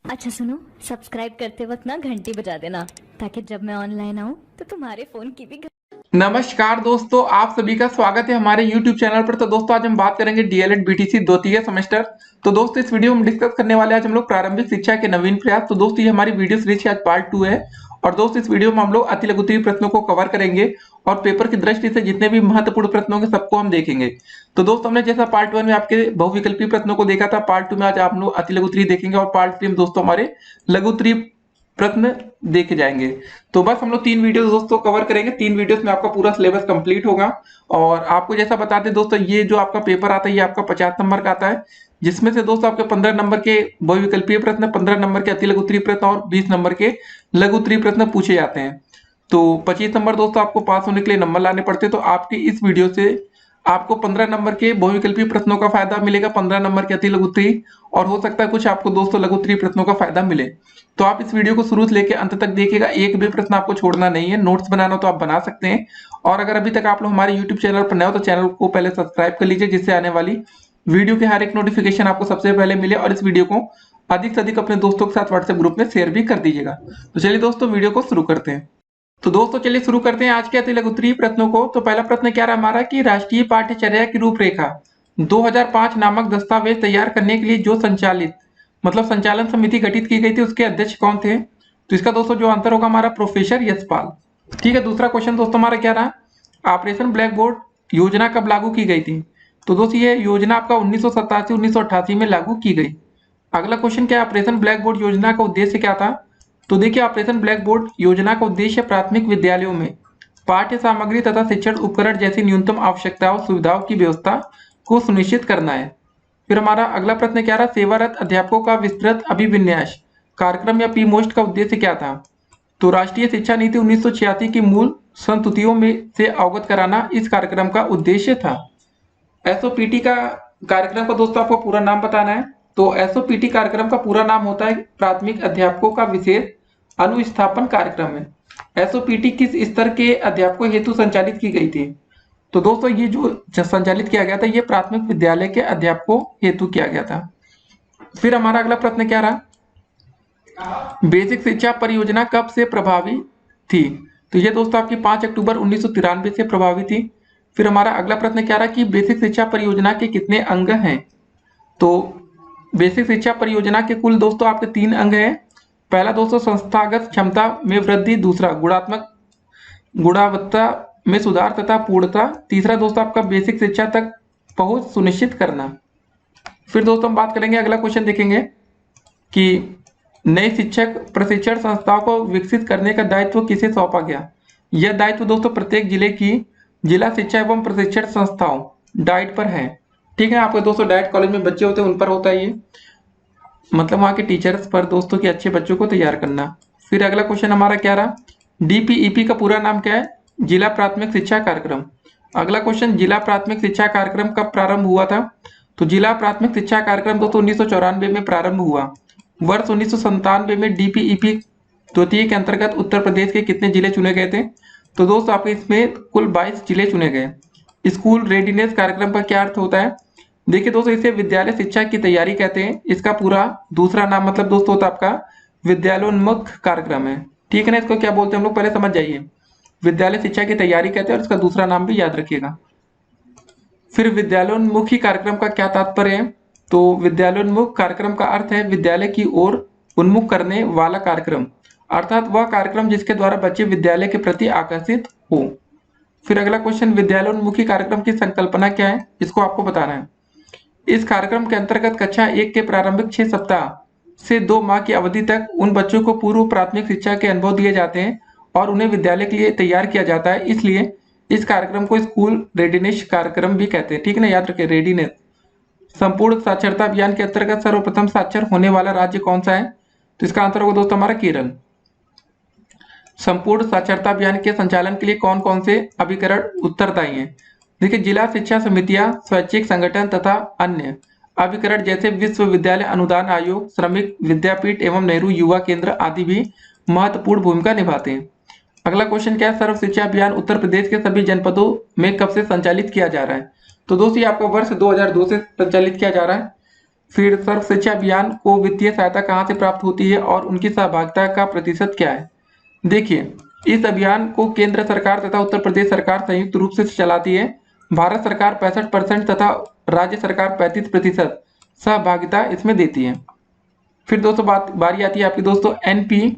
अच्छा सुनो, सब्सक्राइब करते वक्त ना घंटी बजा देना ताकि जब मैं ऑनलाइन आऊँ तो तुम्हारे फोन की भी नमस्कार दोस्तों, आप सभी का स्वागत है हमारे YouTube चैनल पर। तो दोस्तों आज हम बात करेंगे डीएलएड बीटीसी द्वितीय सेमेस्टर। तो दोस्तों इस वीडियो में डिस्कस करने वाले आज हम लोग प्रारंभिक शिक्षा के नवीन प्रयास। तो दोस्तों ये हमारी वीडियो सीरीज आज पार्ट 2 है। और दोस्तों इस वीडियो में हम लोग अति लघु उत्तरीय प्रश्नों को कवर करेंगे और पेपर की दृष्टि से जितने भी महत्वपूर्ण प्रश्नों के सबको हम देखेंगे। तो दोस्तों हमने जैसा पार्ट 1 में आपके बहुविकल्पी प्रश्नों को देखा था, पार्ट 2 में आज आप लोग अति लघु उत्तरीय देखेंगे और पार्ट 3 में दोस्तों हमारे लघु उत्तरीय प्रश्न देखे जाएंगे। तो बस हम लोग 3 वीडियो दोस्तों कवर करेंगे। 3 वीडियोस में आपका पूरा सिलेबस कंप्लीट होगा। और आपको जैसा बताते दोस्तों, ये जो आपका पेपर आता है ये आपका 50 नंबर का आता है, जिसमें से दोस्तों आपके 15 नंबर के बहुविकल्पीय प्रश्न, 15 नंबर के अति लघु उत्तरीय प्रश्न और 20 नंबर के लघु उत्तरीय प्रश्न पूछे जाते हैं। तो 25 नंबर दोस्तों आपको पास होने के लिए नंबर लाने पड़ते हैं। तो आपकी इस वीडियो से आपको 15 नंबर के बहुविकल्पीय प्रश्नों का फायदा मिलेगा, 15 नंबर के अति लघु उत्तरीय, और हो सकता है कुछ आपको दोस्तों लघु उत्तरीय प्रश्नों का फायदा मिले। तो आप इस वीडियो को शुरू से लेकर अंत तक देखिएगा, एक भी प्रश्न आपको छोड़ना नहीं है। नोट्स बनाना तो आप बना सकते हैं। और अगर अभी तक आप लोग हमारे यूट्यूब चैनल पर नए हो तो चैनल को पहले सब्सक्राइब कर लीजिए, जिससे आने वाली वीडियो की हर एक नोटिफिकेशन आपको सबसे पहले मिले। और इस वीडियो को अधिक से अधिक अपने दोस्तों के साथ व्हाट्सएप ग्रुप में शेयर भी कर दीजिएगा। तो चलिए दोस्तों वीडियो को शुरू करते हैं। तो दोस्तों चलिए शुरू करते हैं आज के अति लघु उत्तरीय प्रश्नों को। तो पहला प्रश्न क्या रहा हमारा कि राष्ट्रीय पाठ्यचर्या की रूपरेखा 2005 नामक दस्तावेज तैयार करने के लिए जो संचालन समिति गठित की गई थी, उसके अध्यक्ष कौन थे? तो इसका दोस्तों जो आंसर होगा हमारा प्रोफेसर यशपाल। ठीक है, दूसरा क्वेश्चन दोस्तों हमारा क्या रहा, ऑपरेशन ब्लैक बोर्ड योजना कब लागू की गई थी? तो दोस्तों ये योजना आपका 1987-1988 में लागू की गई। अगला क्वेश्चन क्या है, ऑपरेशन ब्लैक बोर्ड योजना का उद्देश्य क्या था? तो देखिए ऑपरेशन ब्लैक बोर्ड योजना का उद्देश्य प्राथमिक विद्यालयों में पाठ्य सामग्री तथा शिक्षण उपकरण जैसी न्यूनतम आवश्यकताओं सुविधाओं की व्यवस्था को सुनिश्चित करना है। फिर हमारा अगला प्रश्न क्या रहा, सेवारत अध्यापकों का विस्तृत अभिविन्यास कार्यक्रम या पी मोस्ट का उद्देश्य क्या था? तो राष्ट्रीय शिक्षा नीति 1986 की मूल संस्तुतियों में से अवगत कराना इस कार्यक्रम का उद्देश्य था। एसओपीटी का कार्यक्रम का दोस्तों आपको पूरा नाम बताना है। तो एसओपीटी कार्यक्रम का पूरा नाम होता है प्राथमिक अध्यापकों का विशेष अनुस्थापन कार्यक्रम है। एसओपीटी किस स्तर के अध्यापकों हेतु संचालित की गई थी? तो दोस्तों ये जो संचालित किया गया था ये प्राथमिक विद्यालय के अध्यापकों हेतु किया गया था। फिर हमारा अगला प्रश्न क्या रहा, बेसिक शिक्षा परियोजना कब से प्रभावी थी? तो ये दोस्तों आपकी 5 अक्टूबर 1993 से प्रभावी थी। फिर हमारा अगला प्रश्न क्या रहा कि बेसिक शिक्षा परियोजना के कितने अंग हैं? तो बेसिक शिक्षा परियोजना के कुल दोस्तों आपके 3 अंग हैं। पहला दोस्तों संस्थागत क्षमता में वृद्धि, दूसरा गुणवत्ता में सुधार तथा पूर्णता, तीसरा दोस्तों आपका बेसिक शिक्षा तक पहुंच सुनिश्चित करना। फिर दोस्तों हम बात करेंगे, अगला क्वेश्चन देखेंगे कि नई शिक्षक प्रशिक्षण संस्थाओं को विकसित करने का दायित्व किसे सौंपा गया? यह दायित्व दोस्तों प्रत्येक जिले की जिला शिक्षा एवं प्रशिक्षण संस्थाओं डाइट पर है। ठीक है, आपके दोस्तों डाइट कॉलेज में बच्चे होते हैं उन पर होता है ये, मतलब वहाँ के टीचर्स पर दोस्तों के अच्छे बच्चों को तैयार करना। फिर अगला क्वेश्चन हमारा क्या रहा, डीपीईपी का पूरा नाम क्या है? जिला प्राथमिक शिक्षा कार्यक्रम। अगला क्वेश्चन, जिला प्राथमिक शिक्षा कार्यक्रम कब प्रारंभ हुआ था? तो जिला प्राथमिक शिक्षा कार्यक्रम दोस्तों 1994 में प्रारंभ हुआ। वर्ष 1997 में डीपीईपी द्वितीय के अंतर्गत उत्तर प्रदेश के कितने जिले चुने गए थे? तो दोस्तों आपके इसमें कुल 22 जिले चुने गए। स्कूल रेडीनेस कार्यक्रम का क्या अर्थ होता है? देखिए दोस्तों इसे विद्यालय शिक्षा की तैयारी कहते हैं। इसका पूरा दूसरा नाम मतलब दोस्तों होता है आपका विद्यालयोन्मुख कार्यक्रम है। ठीक है ना, इसको क्या बोलते हैं हम लोग पहले समझ जाइए। विद्यालय शिक्षा की तैयारी कहते हैं और इसका दूसरा नाम भी याद रखिएगा। फिर विद्यालयोन्मुखी कार्यक्रम का क्या तात्पर्य है? तो विद्यालयोन्मुख कार्यक्रम का अर्थ है विद्यालय की ओर उन्मुख करने वाला कार्यक्रम, अर्थात वह कार्यक्रम जिसके द्वारा बच्चे विद्यालय के प्रति आकर्षित हो। फिर अगला क्वेश्चन, विद्यालयोन्मुखी कार्यक्रम की संकल्पना क्या है? इसको आपको बताना है। इस कार्यक्रम के अंतर्गत कक्षा 1 के प्रारंभिक 6 सप्ताह से 2 माह की अवधि तक उन बच्चों को पूर्व प्राथमिक शिक्षा के अनुभव दिए जाते हैं और उन्हें विद्यालय के लिए तैयार किया जाता है। इसलिए इस कार्यक्रम को स्कूल रेडीनेस कार्यक्रम भी कहते हैं। ठीक है ना, याद रखिए रेडीनेस। संपूर्ण साक्षरता अभियान के अंतर्गत सर्वप्रथम साक्षर होने वाला राज्य कौन सा है? तो इसका आंसर होगा दोस्तों हमारा केरल। संपूर्ण साक्षरता अभियान के संचालन के लिए कौन कौन से अभिकरण उत्तरदायी हैं? देखिए जिला शिक्षा समितियां, स्वैच्छिक संगठन तथा अन्य अभिकरण जैसे विश्वविद्यालय अनुदान आयोग, श्रमिक विद्यापीठ एवं नेहरू युवा केंद्र आदि भी महत्वपूर्ण भूमिका निभाते हैं। अगला क्वेश्चन क्या है, सर्व शिक्षा अभियान उत्तर प्रदेश के सभी जनपदों में कब से संचालित किया जा रहा है? तो दोस्तों ये आपका वर्ष 2002 से संचालित किया जा रहा है। फिर सर्व शिक्षा अभियान को वित्तीय सहायता कहाँ से प्राप्त होती है और उनकी सहभागिता का प्रतिशत क्या है। देखिए, इस अभियान को केंद्र सरकार तथा उत्तर प्रदेश सरकार संयुक्त रूप से चलाती है। भारत सरकार 65% तथा राज्य सरकार 35% सहभागिता इसमें देती है। फिर दोस्तों बारी आती है आपकी दोस्तों NPEGEL।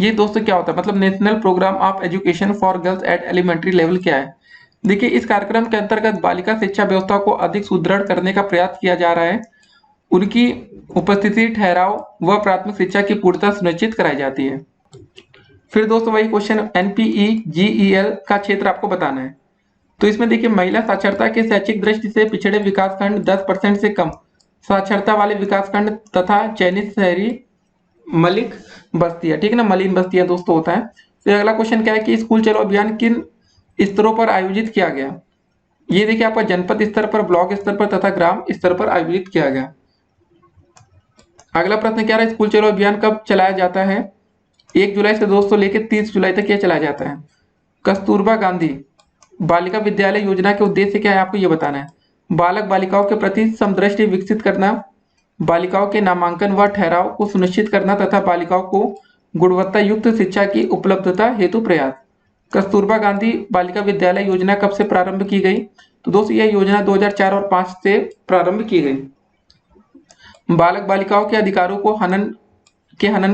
ये दोस्तों क्या होता है, मतलब national programme of education for girls at elementary level क्या है। देखिए, इस कार्यक्रम के अंतर्गत बालिका शिक्षा व्यवस्था को अधिक सुदृढ़ करने का प्रयास किया जा रहा है। उनकी उपस्थिति, ठहराव व प्राथमिक शिक्षा की पूर्णता सुनिश्चित कराई जाती है। फिर दोस्तों वही क्वेश्चन, NPEGEL का क्षेत्र आपको बताना है। तो इसमें देखिए, महिला साक्षरता के शैक्षिक दृष्टि से पिछड़े विकासखंड 10% से कम साक्षरता वाले विकासखंड तथा चयनित शहरी मलिक बस्तियां, ठीक है ना, मलिन बस्तियां दोस्तों होता है। फिर अगला क्वेश्चन क्या है कि स्कूल चलो अभियान किन स्तरों पर आयोजित किया गया। ये देखिए आपका जनपद स्तर पर, ब्लॉक स्तर पर तथा ग्राम स्तर पर आयोजित किया गया। अगला प्रश्न क्या है, स्कूल चलो अभियान कब चलाया जाता है। 1 जुलाई से दोस्तों लेकर 30 जुलाई तक यह चलाया जाता है। कस्तूरबा गांधी बालिका विद्यालय योजना के उद्देश्य क्या है, आपको ये बताना है। बालक बालिकाओं के प्रति समदृष्टि विकसित करना, बालिकाओं के नामांकन व ठहराव को सुनिश्चित करना तथा बालिकाओं को गुणवत्ता युक्त शिक्षा की उपलब्धता हेतु प्रयास। कस्तूरबा गांधी बालिका विद्यालय योजना कब से प्रारंभ की गई। तो दोस्तों यह योजना 2004 और 5 से प्रारंभ की गई। बालक बालिकाओं के अधिकारों को हनन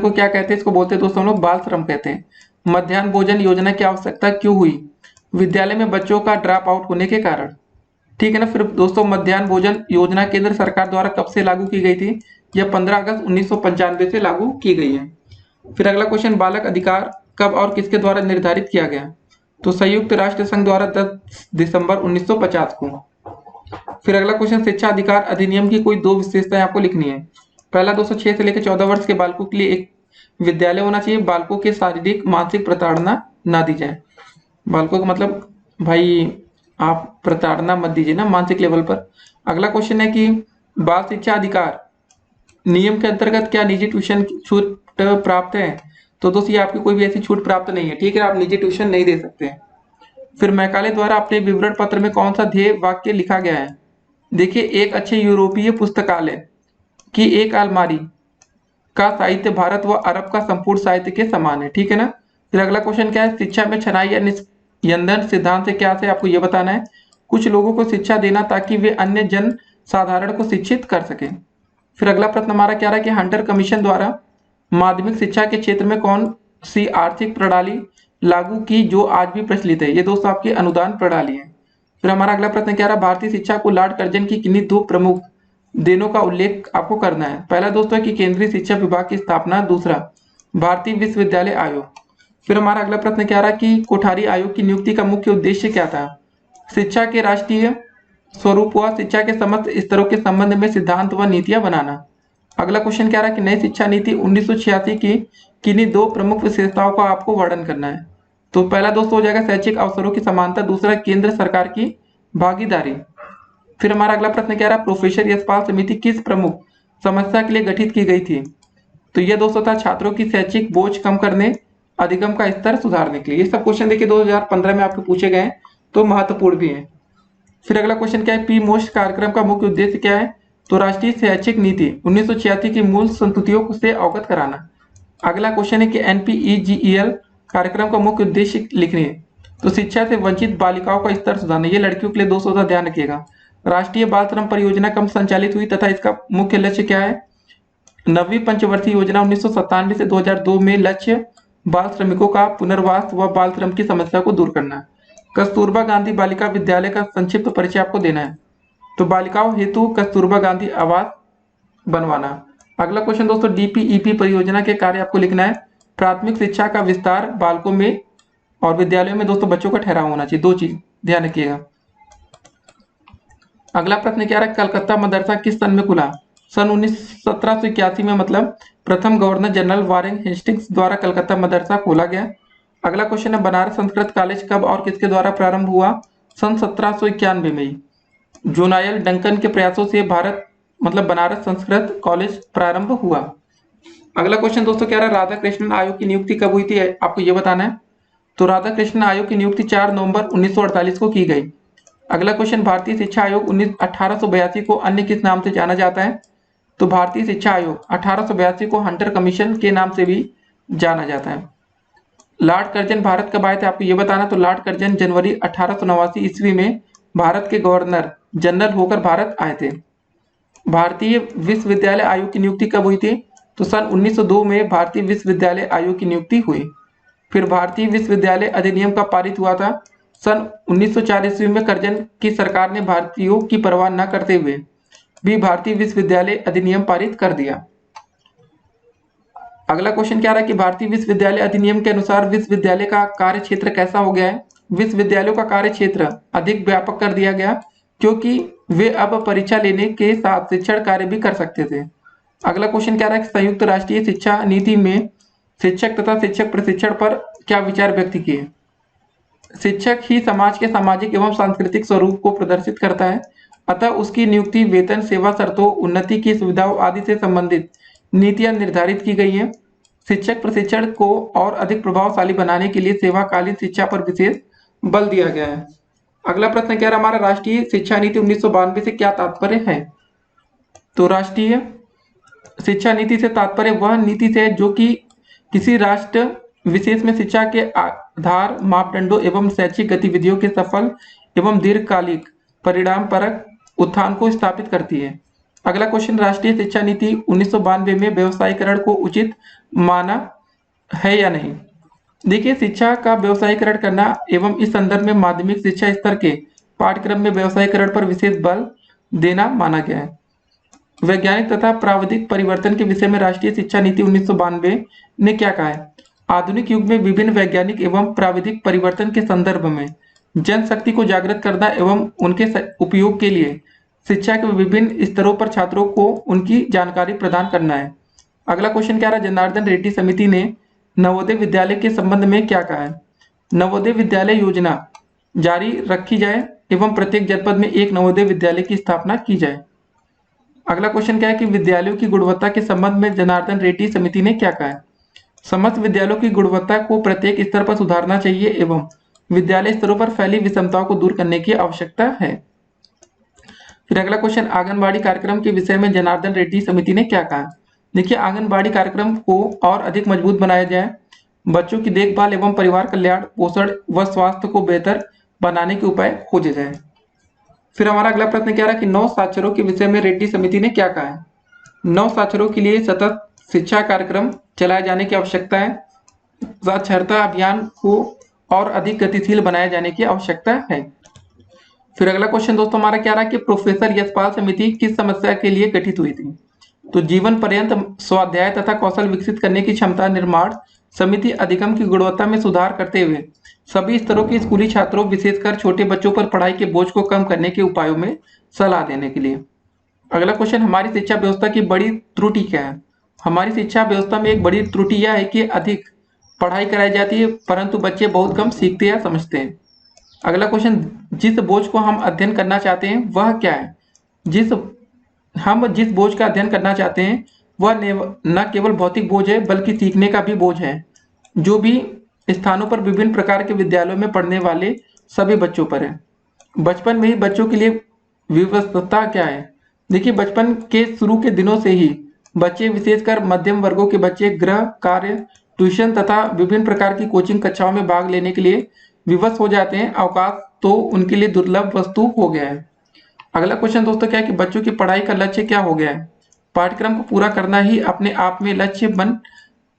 को क्या कहते हैं, इसको बोलते हैं दोस्तों हम लोग बाल श्रम कहते हैं। मध्याह्न भोजन योजना की आवश्यकता क्यों हुई। विद्यालय में बच्चों का ड्रॉप आउट होने के कारण, ठीक है ना। फिर दोस्तों मध्याह्न भोजन योजना केंद्र सरकार द्वारा कब से लागू की गई थी। यह 15 अगस्त 1995 से लागू की गई है। फिर अगला क्वेश्चन, बालक अधिकार कब और किसके द्वारा निर्धारित किया गया। तो संयुक्त राष्ट्र संघ द्वारा 10 दिसंबर 1950 को। फिर अगला क्वेश्चन, शिक्षा अधिकार अधिनियम की कोई 2 विशेषताएं आपको लिखनी है। पहला दोस्तों 6 से लेकर 14 वर्ष के बालकों के लिए एक विद्यालय होना चाहिए। बालकों के शारीरिक मानसिक प्रताड़ना ना दी जाए। बालकों को मतलब भाई आप प्रताड़ना मत दीजिए ना मानसिक लेवल पर। अगला क्वेश्चन है कि बाल शिक्षा अधिकार नियम के अंतर्गत क्या निजी ट्यूशन छूट प्राप्त है। तो दोस्तों ये आपकी कोई भी ऐसी छूट प्राप्त नहीं है, ठीक है, आप निजी ट्यूशन नहीं दे सकते। फिर मैकाले द्वारा अपने विवरण पत्र में कौन सा ध्येय वाक्य लिखा गया है। देखिए, एक अच्छे यूरोपीय पुस्तकालय की एक अलमारी का साहित्य भारत व अरब का संपूर्ण साहित्य के समान है, ठीक है ना। फिर अगला क्वेश्चन क्या है, शिक्षा में छनाई या निस्यंदन सिद्धांत से क्या से आपको यह बताना है। कुछ लोगों को शिक्षा देना ताकि वे अन्य जन साधारण को शिक्षित कर सके। फिर अगला प्रश्न हमारा क्या रहा है कि हंटर कमीशन द्वारा माध्यमिक शिक्षा के क्षेत्र में कौन सी आर्थिक प्रणाली लागू की जो आज भी प्रचलित है। ये दोस्तों आपकी अनुदान प्रणाली है। फिर हमारा अगला प्रश्न क्या रहा, भारतीय शिक्षा को लॉर्ड कर्जन की किन्हीं 2 प्रमुख देनों का उल्लेख आपको करना है। पहला दोस्तों है कि केंद्रीय शिक्षा विभाग की स्थापना, दूसरा भारतीय विश्वविद्यालय आयोग। फिर हमारा अगला प्रश्न क्या रहा कि कोठारी आयोग की नियुक्ति का मुख्य उद्देश्य क्या था। शिक्षा के राष्ट्रीय स्वरूप व शिक्षा के समस्त स्तरों के संबंध में सिद्धांत व नीतियां बनाना। अगला क्वेश्चन क्या रहा कि नई शिक्षा नीति 1986 की किन्हीं 2 प्रमुख विशेषताओं का आपको वर्णन करना है। तो पहला दोस्तों हो जाएगा शैक्षिक अवसरों की समानता, दूसरा केंद्र सरकार की भागीदारी। फिर हमारा अगला प्रश्न क्या रहा, प्रोफेसर यशपाल समिति किस प्रमुख समस्या के लिए गठित की गई थी। तो यह दोस्तों था छात्रों की शैक्षिक बोझ कम करने, अधिगम का स्तर सुधारने के लिए। ये सब क्वेश्चन देखिए 2015 में आपके पूछे गए हैं, तो महत्वपूर्ण भी है। फिर अगला क्वेश्चन क्या है, पी मोस्ट कार्यक्रम का मुख्य उद्देश्य क्या है। तो राष्ट्रीय शैक्षिक नीति 1986 की मूल संस्तुतियों से अवगत कराना। अगला क्वेश्चन है कि NPEGEL कार्यक्रम का मुख्य उद्देश्य लिखने है। तो शिक्षा से वंचित बालिकाओं का स्तर सुधारना। ये लड़कियों के लिए दोस्तों का ध्यान रखिएगा। राष्ट्रीय बाल श्रम परियोजना कब संचालित हुई तथा इसका मुख्य लक्ष्य क्या है। 9वीं पंचवर्षीय योजना 1997 से 2002 में लक्ष्य बाल श्रमिकों का पुनर्वास व बाल श्रम की समस्या को दूर करना। कस्तूरबा गांधी बालिका विद्यालय का संक्षिप्त परिचय आपको देना है। तो बालिकाओं हेतु कस्तूरबा गांधी आवास बनवाना। अगला क्वेश्चन दोस्तों, DPEP परियोजना के कार्य आपको लिखना है। प्राथमिक शिक्षा का विस्तार, बालकों में और विद्यालयों में दोस्तों बच्चों का ठहराव होना चाहिए। 2 चीज ध्यान रखिएगा। अगला प्रश्न क्या है, कलकत्ता मदरसा किस सन में खुला। सन 1781 में, मतलब प्रथम गवर्नर जनरल वारेन हेस्टिंग्स द्वारा कलकत्ता मदरसा खोला गया। अगला क्वेश्चन है, बनारस संस्कृत कॉलेज कब और किसके द्वारा प्रारंभ हुआ। सन 1791 में जोनायल डंकन के प्रयासों से बनारस संस्कृत कॉलेज प्रारंभ हुआ। अगला क्वेश्चन दोस्तों क्या रहा, राधा कृष्णन आयोग की नियुक्ति कब हुई थी, आपको यह बताना है। तो राधा कृष्णन आयोग की नियुक्ति 4 नवंबर 1948 को की गई। अगला क्वेश्चन, भारतीय शिक्षा आयोग 1882 को अन्य किस नाम से जाना जाता है? तो भारतीय शिक्षा आयोग 1882 को हंटर कमीशन के नाम से भी जाना जाता है। लॉर्ड कर्जन भारत कब आए थे, आपको ये बताना। तो लॉर्ड कर्जन जनवरी 1889 ईस्वी में भारत के गवर्नर जनरल होकर भारत आए थे। भारतीय विश्वविद्यालय आयोग की नियुक्ति कब हुई थी? तो सन 1902 में भारतीय विश्वविद्यालय आयोग की नियुक्ति हुई। फिर भारतीय विश्वविद्यालय अधिनियम का पारित हुआ था सन 1904 ईस्वी में। कर्जन की सरकार ने भारतीयों की परवाह न करते हुए भी भारतीय विश्वविद्यालय अधिनियम पारित कर दिया। अगला क्वेश्चन क्या रहा कि भारतीय विश्वविद्यालय अधिनियम के अनुसार विश्वविद्यालय का कार्य क्षेत्र कैसा हो गया है? विश्वविद्यालयों का कार्य क्षेत्र अधिक व्यापक कर दिया गया, क्योंकि वे अब परीक्षा लेने के साथ शिक्षण कार्य भी कर सकते थे। अगला क्वेश्चन क्या रहा है कि संयुक्त राष्ट्रीय शिक्षा नीति में शिक्षक तथा शिक्षक प्रशिक्षण पर क्या विचार व्यक्त किए? शिक्षक ही समाज के सामाजिक एवं सांस्कृतिक स्वरूप को प्रदर्शित करता है, अतः उसकी नियुक्ति, वेतन, सेवा शर्तों, उन्नति की सुविधाओं आदि से संबंधित नीतियां निर्धारित की गई हैं। शिक्षक प्रशिक्षण को और अधिक प्रभावशाली बनाने के लिए सेवाकालीन शिक्षा पर विशेष बल दिया गया है। अगला प्रश्न क्या है हमारा, राष्ट्रीय शिक्षा नीति 1992 से क्या तात्पर्य है? तो राष्ट्रीय शिक्षा नीति से तात्पर्य वह नीति से जो कि किसी राष्ट्र विशेष में शिक्षा के आधार, मापदंडों एवं शैक्षिक गतिविधियों के सफल एवं दीर्घकालिक परिणाम परक उत्थान को स्थापित करती है। अगला क्वेश्चन, राष्ट्रीय शिक्षा नीति 1992 में व्यवसायीकरण को उचित माना है या नहीं? देखिए, शिक्षा का व्यवसायीकरण करना एवं इस संदर्भ में माध्यमिक शिक्षा स्तर के पाठ्यक्रम में व्यवसायीकरण पर विशेष बल देना माना गया है। वैज्ञानिक तथा प्राविधिक परिवर्तन के विषय में राष्ट्रीय शिक्षा नीति 1992 ने क्या कहा है? आधुनिक युग में विभिन्न वैज्ञानिक एवं प्राविधिक परिवर्तन के संदर्भ में जनशक्ति को जागृत करना एवं उनके उपयोग के लिए शिक्षा के विभिन्न स्तरों पर छात्रों को उनकी जानकारी प्रदान करना है। अगला क्वेश्चन क्या रहा, जनार्दन रेड्डी समिति ने नवोदय विद्यालय के संबंध में क्या कहा है? नवोदय विद्यालय योजना जारी रखी जाए एवं प्रत्येक जनपद में एक नवोदय विद्यालय की स्थापना की जाए। अगला क्वेश्चन क्या है कि विद्यालयों की गुणवत्ता के संबंध में जनार्दन रेड्डी समिति ने क्या कहा है? समस्त विद्यालयों की गुणवत्ता को प्रत्येक स्तर पर सुधारना चाहिए एवं विद्यालय स्तरों पर फैली विषमताओं को दूर करने की आवश्यकता है। फिर अगला क्वेश्चन, आंगनबाड़ी कार्यक्रम के विषय में जनार्दन रेड्डी समिति ने क्या कहा? देखिए, आंगनबाड़ी कार्यक्रम को और अधिक मजबूत बनाया जाए, बच्चों की देखभाल एवं परिवार कल्याण, पोषण व स्वास्थ्य को बेहतर बनाने के उपाय खोजे जाए। फिर हमारा अगला प्रश्न क्या रहा कि नव साक्षरों के विषय में रेड्डी समिति ने क्या कहा है? नव साक्षरों के लिए सतत शिक्षा कार्यक्रम चलाए जाने की आवश्यकता है। साक्षरता अभियान को और अधिक गतिशील बनाए जाने की आवश्यकता है। फिर अगला क्वेश्चन दोस्तों हमारा क्या रहा कि प्रोफेसर यशपाल समिति किस समस्या के लिए गठित हुई थी? तो जीवन पर्यंत स्वाध्याय तथा कौशल विकसित करने की क्षमता निर्माण समिति अधिगम की गुणवत्ता में सुधार करते हुए सभी स्तरों के स्कूली छात्रों, विशेषकर छोटे बच्चों पर पढ़ाई के बोझ को कम करने के उपायों में सलाह देने के लिए। अगला क्वेश्चन, हमारी शिक्षा व्यवस्था की बड़ी त्रुटि क्या है? हमारी शिक्षा व्यवस्था में एक बड़ी त्रुटि यह है कि अधिक पढ़ाई कराई जाती है परंतु बच्चे बहुत कम सीखते या समझते हैं। अगला क्वेश्चन, जिस बोझ को हम अध्ययन करना चाहते हैं वह क्या है? जिस बोझ का अध्ययन करना चाहते हैं वह न केवल भौतिक बोझ है बल्कि सीखने का भी बोझ है, जो भी स्थानों पर विभिन्न प्रकार के विद्यालयों में पढ़ने वाले सभी बच्चों पर है। बचपन में ही बच्चों के लिए व्यवस्था क्या है? देखिए, बचपन के शुरू के दिनों से ही बच्चे, विशेषकर मध्यम वर्गों के बच्चे, गृह कार्य, ट्यूशन तथा विभिन्न प्रकार की कोचिंग कक्षाओं में भाग लेने के लिए विवश हो जाते हैं। अवकाश तो उनके लिए दुर्लभ वस्तु हो गया है। अगला क्वेश्चन दोस्तों क्या है कि बच्चों की पढ़ाई का लक्ष्य क्या हो गया है? पाठ्यक्रम को पूरा करना ही अपने आप में लक्ष्य बन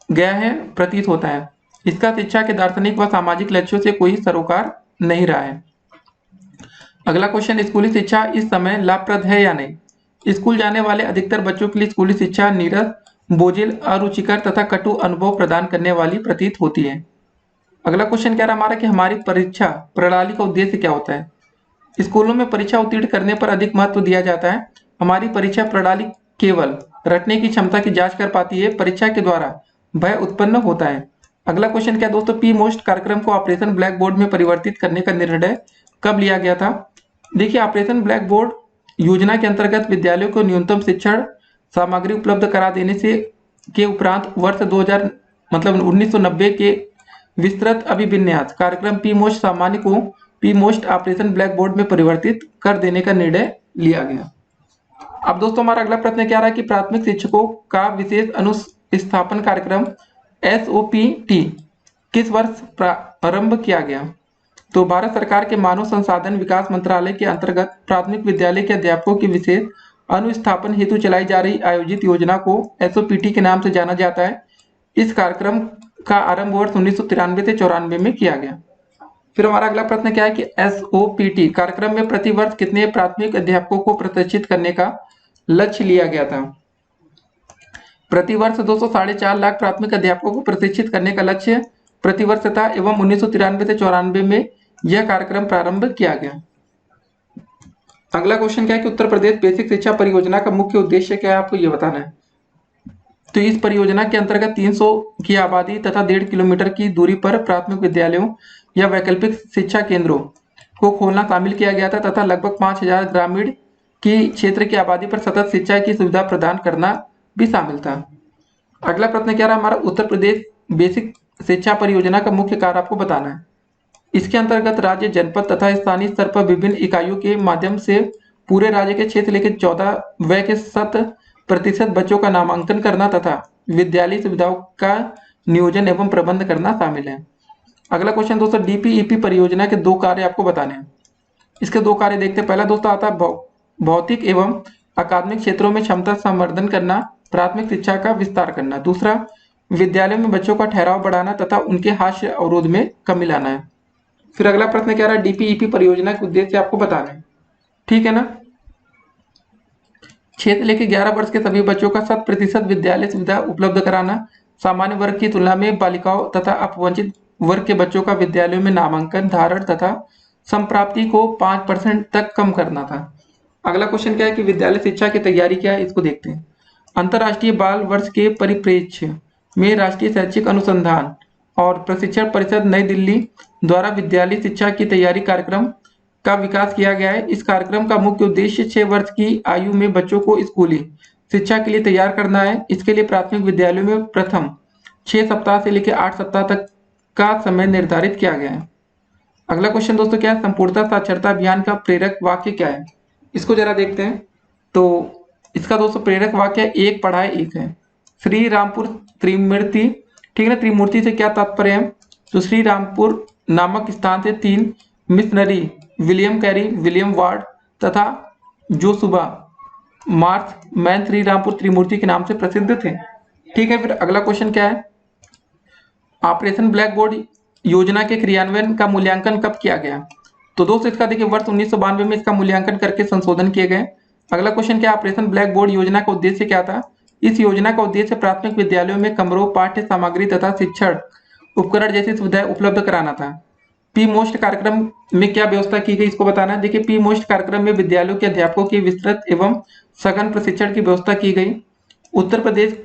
गया है प्रतीत होता है। इसका शिक्षा के दार्शनिक व सामाजिक लक्ष्यों से कोई सरोकार नहीं रहा है। अगला क्वेश्चन, स्कूली शिक्षा इस समय लाभप्रद है या नहीं? स्कूल जाने वाले अधिकतर बच्चों के लिए स्कूली शिक्षा नीरस, बोझिल, अरुचिकर तथा कटु अनुभव प्रदान करने वाली प्रतीत होती है। अगला क्वेश्चन क्या रहा हमारा कि हमारी परीक्षा प्रणाली का उद्देश्य क्या होता है? स्कूलों में परीक्षा उत्तीर्ण करने पर अधिक महत्व दिया जाता है। हमारी परीक्षा प्रणाली केवल रटने की क्षमता की जांच कर पाती है, परीक्षा के द्वारा भय उत्पन्न होता है। अगला क्वेश्चन क्या दोस्तों, पी मोस्ट कार्यक्रम को ऑपरेशन ब्लैक बोर्ड में परिवर्तित करने का निर्णय कब लिया गया था? देखिए, ऑपरेशन ब्लैक बोर्ड योजना के अंतर्गत विद्यालयों को न्यूनतम शिक्षण सामग्री उपलब्ध करा देने से के उपरांत वर्ष 2000 मतलब 1990 के विस्तृत अभिविन्यास कार्यक्रम पी मोस्ट सामान्य को P most operation black board में परिवर्तित कर देने का निर्णय लिया गया। अब दोस्तों हमारा अगला प्रश्न क्या रहा है कि प्राथमिक शिक्षकों का विशेष अनुस्थापन कार्यक्रम SOPT किस वर्ष प्रारंभ किया गया? तो भारत सरकार के मानव संसाधन विकास मंत्रालय के अंतर्गत प्राथमिक विद्यालय के अध्यापकों की विशेष अनुस्थापन हेतु चलाई जा रही आयोजित योजना को SOPT के नाम से जाना जाता है। इस कार्यक्रम का आरंभ वर्ष 1993 से 94 में किया गया। फिर हमारा अगला प्रश्न क्या है कि SOPT कार्यक्रम में प्रति वर्ष कितने प्राथमिक अध्यापकों को प्रशिक्षित करने का लक्ष्य लिया गया था? प्रति वर्ष 204.5 लाख प्राथमिक अध्यापकों को प्रशिक्षित करने का लक्ष्य प्रति वर्ष था एवं 1993 से 94 में यह कार्यक्रम प्रारंभ किया गया। अगला क्वेश्चन क्या है कि उत्तर प्रदेश बेसिक शिक्षा परियोजना का मुख्य उद्देश्य क्या है, आपको यह बताना है। तो इस परियोजना के अंतर्गत 300 की आबादी तथा 1.5 किलोमीटर की दूरी पर प्राथमिक विद्यालयों या वैकल्पिक शिक्षा केंद्रों को खोलना शामिल किया गया था तथा लगभग 5000 ग्रामीण की क्षेत्र की आबादी पर सतत शिक्षा की सुविधा प्रदान करना भी शामिल था। अगला प्रश्न क्या रहा हमारा, उत्तर प्रदेश बेसिक शिक्षा परियोजना का मुख्य कार्य आपको बताना है। इसके अंतर्गत राज्य, जनपद तथा स्थानीय स्तर पर विभिन्न इकाइयों के माध्यम से पूरे राज्य के 6 से लेकर 14 व के 100% बच्चों का नामांकन करना तथा विद्यालय सुविधाओं का नियोजन एवं प्रबंध करना शामिल है। अगला क्वेश्चन दोस्तों, DPEP परियोजना के 2 कार्य आपको बताने हैं। इसके 2 कार्य देखते हैं। पहला दोस्तों आता है भौतिक एवं अकादमिक क्षेत्रों में क्षमता संवर्धन करना, प्राथमिक शिक्षा का विस्तार करना। दूसरा, विद्यालयों में बच्चों का ठहराव बढ़ाना तथा उनके हास्य अवरोध में कमी लाना है। फिर अगला प्रश्न क्या रहा है, DPEP परियोजना के उद्देश्य आपको बताना है, ठीक है ना। 6 से लेकर 11 वर्ष के सभी बच्चों का 100% विद्यालय सुविधा उपलब्ध कराना, सामान्य वर्ग की तुलना में बालिकाओं तथा अपवंचित वर्ग के बच्चों का विद्यालयों में नामांकन, धारण तथा संप्राप्ति को 5% तक कम करना था। अगला क्वेश्चन क्या है कि विद्यालय शिक्षा की तैयारी क्या है, इसको देखते हैं। अंतर्राष्ट्रीय बाल वर्ष के परिप्रेक्ष्य में राष्ट्रीय शैक्षिक अनुसंधान और प्रशिक्षण परिषद नई दिल्ली द्वारा विद्यालय शिक्षा की तैयारी कार्यक्रम का विकास किया गया है। इस कार्यक्रम का मुख्य उद्देश्य 6 वर्ष की आयु में बच्चों को स्कूली शिक्षा के लिए तैयार करना है। इसके लिए प्राथमिक विद्यालयों में प्रथम 6 सप्ताह से लेकर 8 सप्ताह तक का समय निर्धारित किया गया है। अगला क्वेश्चन दोस्तों क्या है, संपूर्णता साक्षरता अभियान का प्रेरक वाक्य क्या है, इसको जरा देखते हैं। तो इसका दोस्तों प्रेरक वाक्य एक पढ़ाए एक है। श्री रामपुर त्रिमूर्ति, ठीक है ना। त्रिमूर्ति से क्या तात्पर्य है, तो श्री रामपुर नामक स्थान से 3 missionary William Carey, William Ward तथा Joshua Marshman Shrirampur त्रिमूर्ति के नाम से प्रसिद्ध थे, ठीक है। फिर अगला क्वेश्चन क्या है, ऑपरेशन ब्लैक बोर्ड योजना के क्रियान्वयन का मूल्यांकन कब किया गया। तो दोस्तों इसका देखिए वर्ष 1992 में इसका मूल्यांकन करके संशोधन किए गए। अगला क्वेश्चन क्या, ऑपरेशन ब्लैक बोर्ड योजना का उद्देश्य क्या था। इस योजना का उद्देश्य प्राथमिक विद्यालयों में कमरों, पाठ्य सामग्री तथा शिक्षण उपकरण जैसी सुविधाएं उपलब्ध कराना था। पी मोस्ट कार्यक्रम में क्या व्यवस्था की गई, इसको बताना है। देखिए पी मोस्ट कार्यक्रम में विद्यालयों के अध्यापकों की विस्तृत एवं सघन प्रशिक्षण की व्यवस्था की गई। उत्तर प्रदेश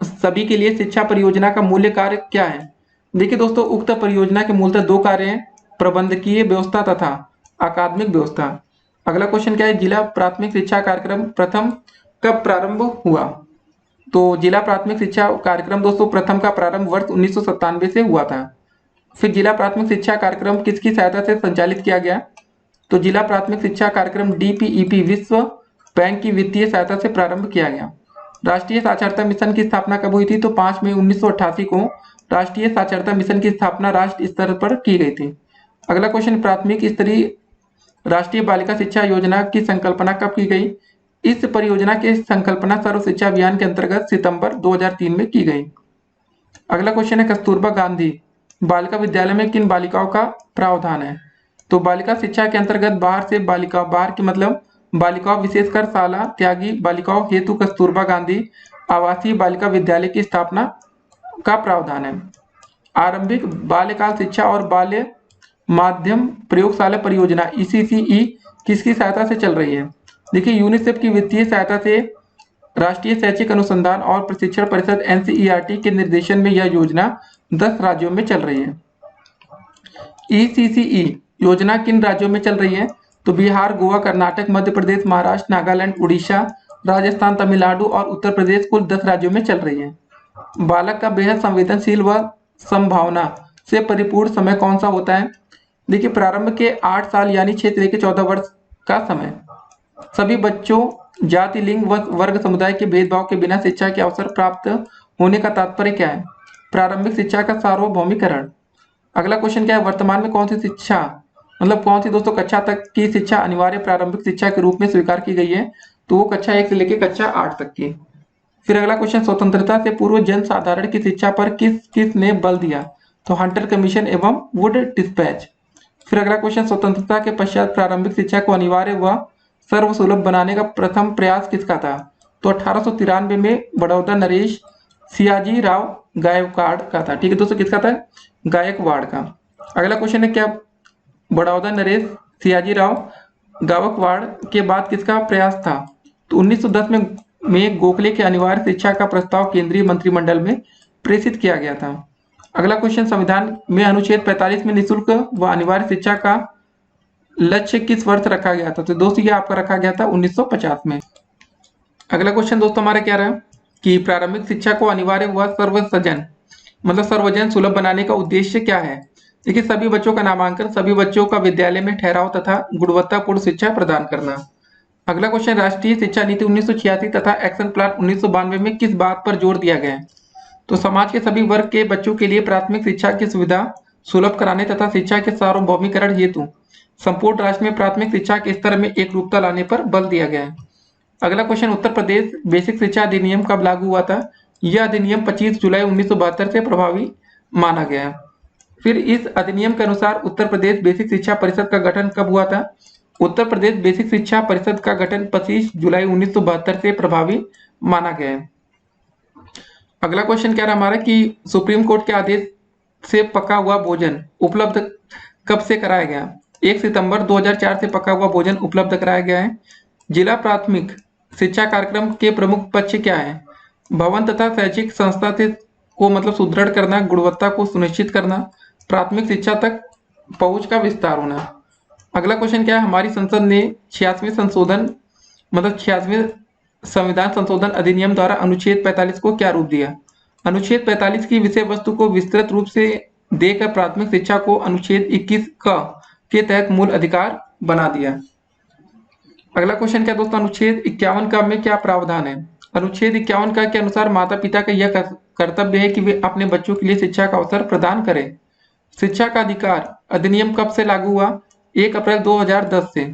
सभी के लिए शिक्षा परियोजना का मूल्य कार्य क्या है। देखिए दोस्तों उक्त परियोजना के मूलतः 2 कार्य हैं, प्रबंधकीय व्यवस्था तथा अकादमिक व्यवस्था। अगला क्वेश्चन क्या है, जिला प्राथमिक शिक्षा कार्यक्रम प्रथम कब प्रारंभ हुआ। तो जिला प्राथमिक शिक्षा कार्यक्रम दोस्तों प्रथम का प्रारंभ वर्ष 1997 से हुआ था। फिर जिला प्राथमिक शिक्षा कार्यक्रम किसकी सहायता से संचालित किया गया, तो जिला प्राथमिक शिक्षा कार्यक्रम DPEP विश्व बैंक की वित्तीय सहायता से प्रारंभ किया गया। राष्ट्रीय साक्षरता मिशन की स्थापना कब हुई थी, तो 5 मई 1988 को राष्ट्रीय साक्षरता मिशन की स्थापना राष्ट्र स्तर पर की गई थी। अगला क्वेश्चन, प्राथमिक स्तरीय राष्ट्रीय बालिका शिक्षा योजना की संकल्पना कब की गई। इस परियोजना की संकल्पना सर्व शिक्षा अभियान के अंतर्गत सितंबर 2003 में की गई। अगला क्वेश्चन है, कस्तूरबा गांधी बालिका विद्यालय में किन बालिकाओं का प्रावधान है। तो बालिका शिक्षा के अंतर्गत बाहर से बालिका, बाहर की मतलब बालिकाओं विशेषकर शाला त्यागी बालिकाओं हेतु कस्तूरबा गांधी आवासीय बालिका विद्यालय की स्थापना का प्रावधान है। आरंभिक बाल्यकाल शिक्षा और बाल्य माध्यम प्रयोगशाला परियोजना ECCE किसकी सहायता से चल रही है। देखिए यूनिसेफ की वित्तीय सहायता से राष्ट्रीय शैक्षिक अनुसंधान और प्रशिक्षण परिषद NCERT के निर्देशन में यह योजना 10 राज्यों में चल रही है। ECCE योजना किन राज्यों में चल रही है, तो बिहार, गोवा, कर्नाटक, मध्य प्रदेश, महाराष्ट्र, नागालैंड, उड़ीसा, राजस्थान, तमिलनाडु और उत्तर प्रदेश कुल 10 राज्यों में चल रही है। बालक का बेहद संवेदनशील व संभावना से परिपूर्ण समय कौन सा होता है। देखिए प्रारंभ के 8 साल यानी 6 से लेकर 14 वर्ष का समय सभी बच्चों जाति लिंग वर्ग समुदाय के भेदभाव के बिना शिक्षा के अवसर प्राप्त होने का तात्पर्य क्या है? प्रारंभिक शिक्षा का सार्वभौमिकरण। अगला क्वेश्चन क्या है? वर्तमान में कौन सी शिक्षा मतलब कौन सी दोस्तों कक्षा तक की शिक्षा अनिवार्य प्रारंभिक शिक्षा के रूप में स्वीकार की गई है? तो वो कक्षा 1 से लेकर कक्षा 8 तक की। फिर अगला क्वेश्चन, स्वतंत्रता से पूर्व जन साधारण की शिक्षा पर किस किस ने बल दिया? तो हंटर कमीशन एवं वुड डिस्पैच। फिर अगला क्वेश्चन, स्वतंत्रता के पश्चात प्रारंभिक शिक्षा को अनिवार्य व सर्वसुलभ बनाने का प्रथम प्रयास किसका था? तो 1893 में बड़ौदा नरेश सियाजी राव गायकवाड़ का था। ठीक है दोस्तों, किसका था? गायकवाड़ का। अगला क्वेश्चन है, क्या बड़ौदा नरेश सियाजी राव गायकवाड़ के बाद किसका प्रयास था? तो 1910 में गोखले के अनिवार्य शिक्षा का प्रस्ताव केंद्रीय मंत्रिमंडल में प्रेषित किया गया था। अगला क्वेश्चन, संविधान में अनुच्छेद 45 में निःशुल्क व अनिवार्य शिक्षा का लक्ष्य किस वर्ष रखा गया था? तो दोस्तों ये आपका रखा गया था 1950 में। अगला क्वेश्चन दोस्तों हमारा क्या रहा कि प्रारंभिक शिक्षा को अनिवार्य व सर्वसजन मतलब सर्वजन सुलभ बनाने का उद्देश्य क्या है? देखिए, सभी बच्चों का नामांकन, सभी बच्चों का विद्यालय में ठहराव तथा गुणवत्तापूर्ण शिक्षा प्रदान करना। अगला क्वेश्चन, राष्ट्रीय शिक्षा नीति 1986 तथा एक्शन प्लान 1992 में किस बात पर जोर दिया गया है? तो समाज के सभी वर्ग के बच्चों के लिए प्राथमिक शिक्षा की सुविधा सुलभ कराने तथा शिक्षा के सार्वभौमिकरण हेतु संपूर्ण राष्ट्र में प्राथमिक शिक्षा के स्तर में एकरूपता लाने पर बल दिया गया है। अगला क्वेश्चन, उत्तर प्रदेश बेसिक शिक्षा अधिनियम कब लागू हुआ था? यह अधिनियम 25 जुलाई 1972 से प्रभावी माना गया है। फिर इस अधिनियम के अनुसार उत्तर प्रदेश बेसिक शिक्षा परिषद का गठन कब हुआ था? उत्तर प्रदेश बेसिक शिक्षा परिषद का गठन 25 जुलाई 1972 से प्रभावी माना गया है। अगला क्वेश्चन क्या रहा हमारा कि सुप्रीम कोर्ट के आदेश से पका हुआ भोजन उपलब्ध कब से कराया गया? 1 सितंबर 2004 से पका हुआ भोजन उपलब्ध कराया गया है। जिला प्राथमिक शिक्षा कार्यक्रम के प्रमुख पक्ष क्या है? भवन तथा शैक्षिक संस्था से को मतलब सुदृढ़ करना, गुणवत्ता को सुनिश्चित करना, प्राथमिक शिक्षा तक पहुंच का विस्तार होना। अगला क्वेश्चन क्या है? हमारी संसद ने 86वें संशोधन मतलब 86वें संविधान संशोधन अधिनियम द्वारा अनुच्छेद 45 को क्या रूप दिया? अनुच्छेद 45 की विषय वस्तु को विस्तृत रूप से देकर प्राथमिक शिक्षा को अनुच्छेद 21 के तहत मूल अधिकार बना दिया। अगला क्वेश्चन क्या दोस्तों, अनुच्छेद 51 का में क्या प्रावधान है? अनुच्छेद 51 का के अनुसार माता पिता का यह कर्तव्य है कि वे अपने बच्चों के लिए शिक्षा का अवसर प्रदान करें। शिक्षा का अधिकार अधिनियम कब से लागू हुआ? 1 अप्रैल 2010 से।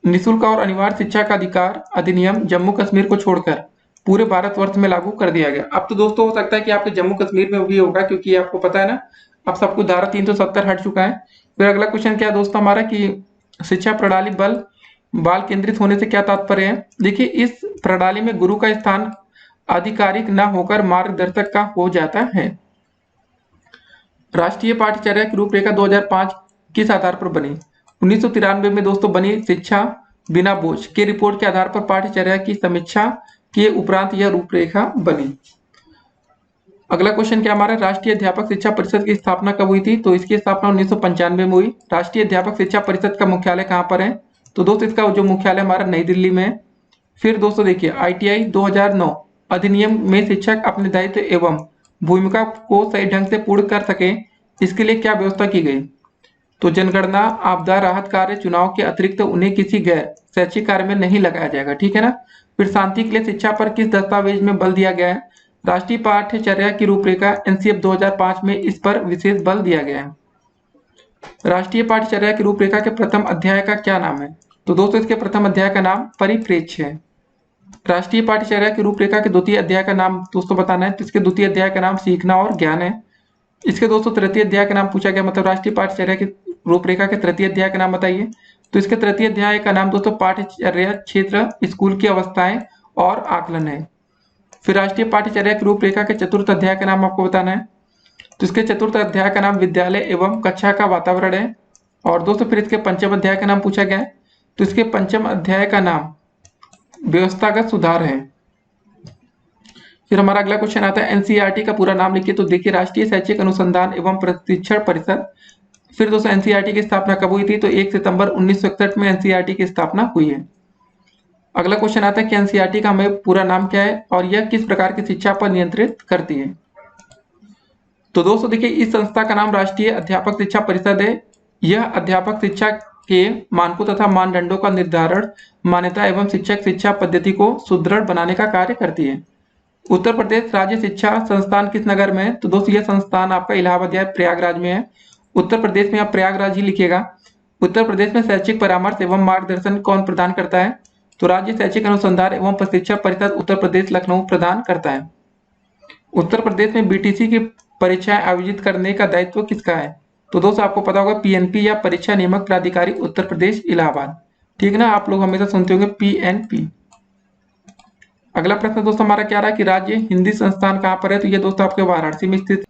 निःशुल्क और अनिवार्य शिक्षा का अधिकार अधिनियम जम्मू कश्मीर को छोड़कर पूरे भारतवर्ष में लागू कर दिया गया। अब तो दोस्तों हो सकता है कि आपके जम्मू कश्मीर में भी होगा, क्योंकि आपको पता है ना, अब सब कुछ धारा 370 हट चुका है। फिर अगला क्वेश्चन क्या है दोस्तों हमारा कि शिक्षा प्रणाली बाल केंद्रित होने से क्या तात्पर्य है? देखिए, इस प्रणाली में गुरु का स्थान आधिकारिक न होकर मार्गदर्शक का हो जाता है। राष्ट्रीय पाठ्यचर्या की रूपरेखा 2005 किस आधार पर बनी? 1993 में दोस्तों बनी शिक्षा बिना बोझ के रिपोर्ट के आधार पर पाठ्यचर्या की समीक्षा के उपरांत यह रूपरेखा बनी। अगला क्वेश्चन क्या हमारा, राष्ट्रीय अध्यापक शिक्षा परिषद की स्थापना कब हुई थी? तो इसकी स्थापना 1995 में हुई। राष्ट्रीय अध्यापक शिक्षा परिषद का मुख्यालय कहाँ पर है? तो दोस्तों इसका जो मुख्यालय हमारा नई दिल्ली में है। फिर दोस्तों देखिए, ITI 2009 अधिनियम में शिक्षक अपने दायित्व एवं भूमिका को सही ढंग से पूर्ण कर सके, इसके लिए क्या व्यवस्था की गई? तो जनगणना, आपदा राहत कार्य, चुनाव के अतिरिक्त उन्हें किसी गैर शैक्षिक कार्य में नहीं लगाया जाएगा। ठीक है ना। फिर शांति के लिए शिक्षा पर किस दस्तावेज में बल दिया गया है? राष्ट्रीय पाठ्यचर्या की रूपरेखा NCF 2005 में इस पर विशेष बल दिया गया है। राष्ट्रीय पाठ्यचर्या की रूपरेखा के प्रथम अध्याय का क्या नाम है? तो दोस्तों इसके प्रथम अध्याय का नाम परिप्रेक्ष्य है। राष्ट्रीय पाठ्यचर्या की रूपरेखा के द्वितीय अध्याय का नाम दोस्तों बताना है, तो इसके द्वितीय अध्याय का नाम सीखना और ज्ञान है। इसके दोस्तों तृतीय अध्याय का नाम पूछा गया, मतलब राष्ट्रीय पाठ्यचर्या की रूपरेखा के तृतीय अध्याय का नाम बताइए। तो इसके तृतीय अध्याय का नाम दोस्तों पाठ्यचर्या क्षेत्र, स्कूल की अवस्थाएं और आकलन है। फिर राष्ट्रीय पाठ्यचर्या की रूपरेखा के चतुर्थ अध्याय का नाम आपको बताना है, तो इसके चतुर्थ अध्याय का नाम विद्यालय एवं कक्षा का वातावरण है। और दोस्तों फिर इसके पंचम अध्याय का नाम पूछा गया है, तो इसके पंचम अध्याय का नाम व्यवस्थागत सुधार है। फिर हमारा अगला क्वेश्चन आता है NCERT का पूरा नाम लिखिए। तो देखिए, राष्ट्रीय शैक्षिक अनुसंधान एवं प्रशिक्षण परिषद। फिर दोस्तों NCERT की स्थापना कब हुई थी? तो 1 सितंबर 1961 में NCERT की स्थापना हुई है। अगला क्वेश्चन आता है कि NCERT का हमें पूरा नाम क्या है और यह किस प्रकार की शिक्षा पर नियंत्रित करती है? तो दोस्तों देखिए, इस संस्था का नाम राष्ट्रीय अध्यापक शिक्षा परिषद है। यह अध्यापक शिक्षा के मानकों तथा मानदंडों का निर्धारण, मान्यता एवं शिक्षक शिक्षा पद्धति को सुदृढ़ बनाने का कार्य करती है। उत्तर प्रदेश राज्य शिक्षा संस्थान किस नगर में है? तो दोस्तों यह संस्थान आपका इलाहाबाद या प्रयागराज में है। उत्तर प्रदेश में आप प्रयागराज ही लिखिएगा। उत्तर प्रदेश में शैक्षिक परामर्श एवं मार्गदर्शन कौन प्रदान करता है? तो राज्य शैक्षिक अनुसंधान एवं प्रशिक्षण परिषद उत्तर प्रदेश लखनऊ प्रदान करता है। उत्तर प्रदेश में बीटीसी की परीक्षाएं आयोजित करने का दायित्व किसका है? तो दोस्तों आपको पता होगा पीएनपी या परीक्षा नियामक प्राधिकारी उत्तर प्रदेश इलाहाबाद। ठीक ना, आप लोग हमेशा सुनते होंगे पीएनपी। अगला प्रश्न दोस्तों हमारा क्या रहा है कि राज्य हिंदी संस्थान कहाँ पर है? तो ये दोस्तों आपके वाराणसी में स्थित।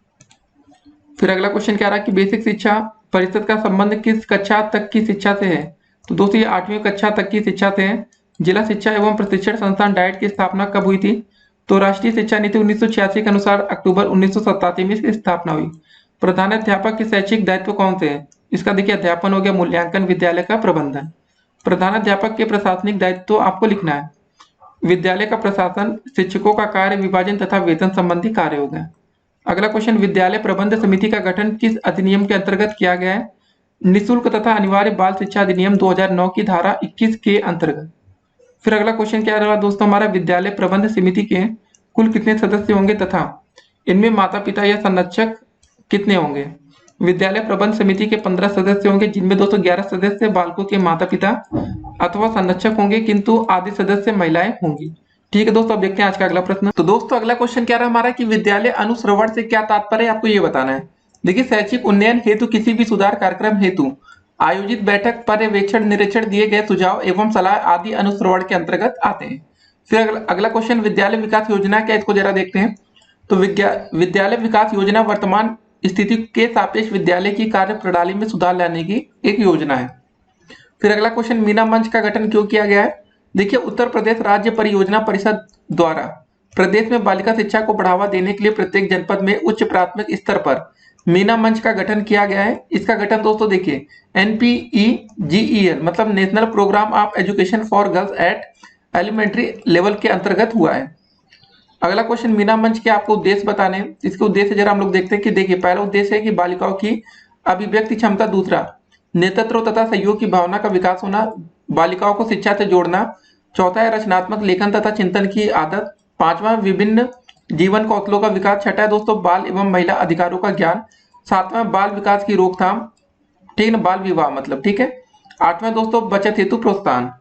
फिर अगला क्वेश्चन क्या रहा है कि बेसिक शिक्षा परिषद का संबंध किस कक्षा तक की शिक्षा से है? तो दोस्तों ये 8वीं कक्षा तक की शिक्षा से है। जिला शिक्षा एवं प्रशिक्षण संस्थान डाइट की स्थापना कब हुई थी? तो राष्ट्रीय शिक्षा नीति 1986 के अनुसार अक्टूबर 1987 में इसकी स्थापना हुई। प्रधानाध्यापक के शैक्षिक दायित्व कौन से हैं? इसका देखिए अध्यापन हो गया, मूल्यांकन, विद्यालय का प्रबंधन। प्रधानाध्यापक के प्रशासनिक दायित्व आपको लिखना है। विद्यालय का प्रशासन, शिक्षकों का कार्य विभाजन तथा वेतन संबंधी कार्य हो गया। अगला क्वेश्चन, विद्यालय प्रबंध समिति का गठन किस अधिनियम के अंतर्गत किया गया है? निःशुल्क तथा अनिवार्य बाल शिक्षा अधिनियम 2009 की धारा 21 के अंतर्गत। फिर अगला क्वेश्चन क्या रहा दोस्तों हमारा, विद्यालय प्रबंध समिति के कुल कितने सदस्य होंगे तथा इनमें माता पिता या संरक्षक कितने होंगे? विद्यालय प्रबंध समिति के 15 सदस्य होंगे, जिनमें दोस्तों 11 सदस्य बालकों के माता पिता अथवा संरक्षक होंगे, किंतु आधे सदस्य महिलाएं होंगी। ठीक है दोस्तों, अब देखते हैं आज का अगला प्रश्न। तो दोस्तों अगला क्वेश्चन क्या रहा हमारा कि विद्यालय अनुश्रवण से क्या तात्पर्य है, आपको ये बताना है। देखिए, शैक्षिक उन्नयन हेतु किसी भी सुधार कार्यक्रम हेतु आयोजित बैठक, पर्यवेक्षण, निरीक्षण, दिए गए सुझाव एवं सलाह आदि अनुश्रवण के अंतर्गत आते हैं। फिर अगला क्वेश्चन, विद्यालय विकास योजना क्या, इसको जरा देखते हैं। तो विद्यालय विकास योजना वर्तमान स्थिति के सापेक्ष विद्यालय की कार्य प्रणाली में सुधार लाने की एक योजना है। फिर अगला क्वेश्चन, मीना मंच का गठन क्यों किया गया है? देखिए, उत्तर प्रदेश राज्य परियोजना परिषद द्वारा प्रदेश में बालिका शिक्षा को बढ़ावा देने के लिए प्रत्येक जनपद में उच्च प्राथमिक स्तर पर मीना मंच का गठन किया गया है। इसका गठन दोस्तों देखिए NPEGEL मतलब national programme of education for girls at elementary level के अंतर्गत हुआ है। अगला क्वेश्चन, मीना मंच के आपको उद्देश्य बताने। इसके उद्देश्य जरा हम लोग देखते हैं कि देखिए, पहला उद्देश्य है कि बालिकाओं की अभिव्यक्ति क्षमता, दूसरा नेतृत्व तथा सहयोग की भावना का विकास होना, बालिकाओं को शिक्षा से जोड़ना, चौथा है रचनात्मक लेखन तथा चिंतन की आदत, पांचवा विभिन्न जीवन कौशलों का विकास, छठा है दोस्तों बाल एवं महिला अधिकारों का ज्ञान, सातवां बाल विकास की रोकथाम, ठीक है, बाल विवाह मतलब, ठीक है, आठवां दोस्तों बचत हेतु प्रोत्साहन।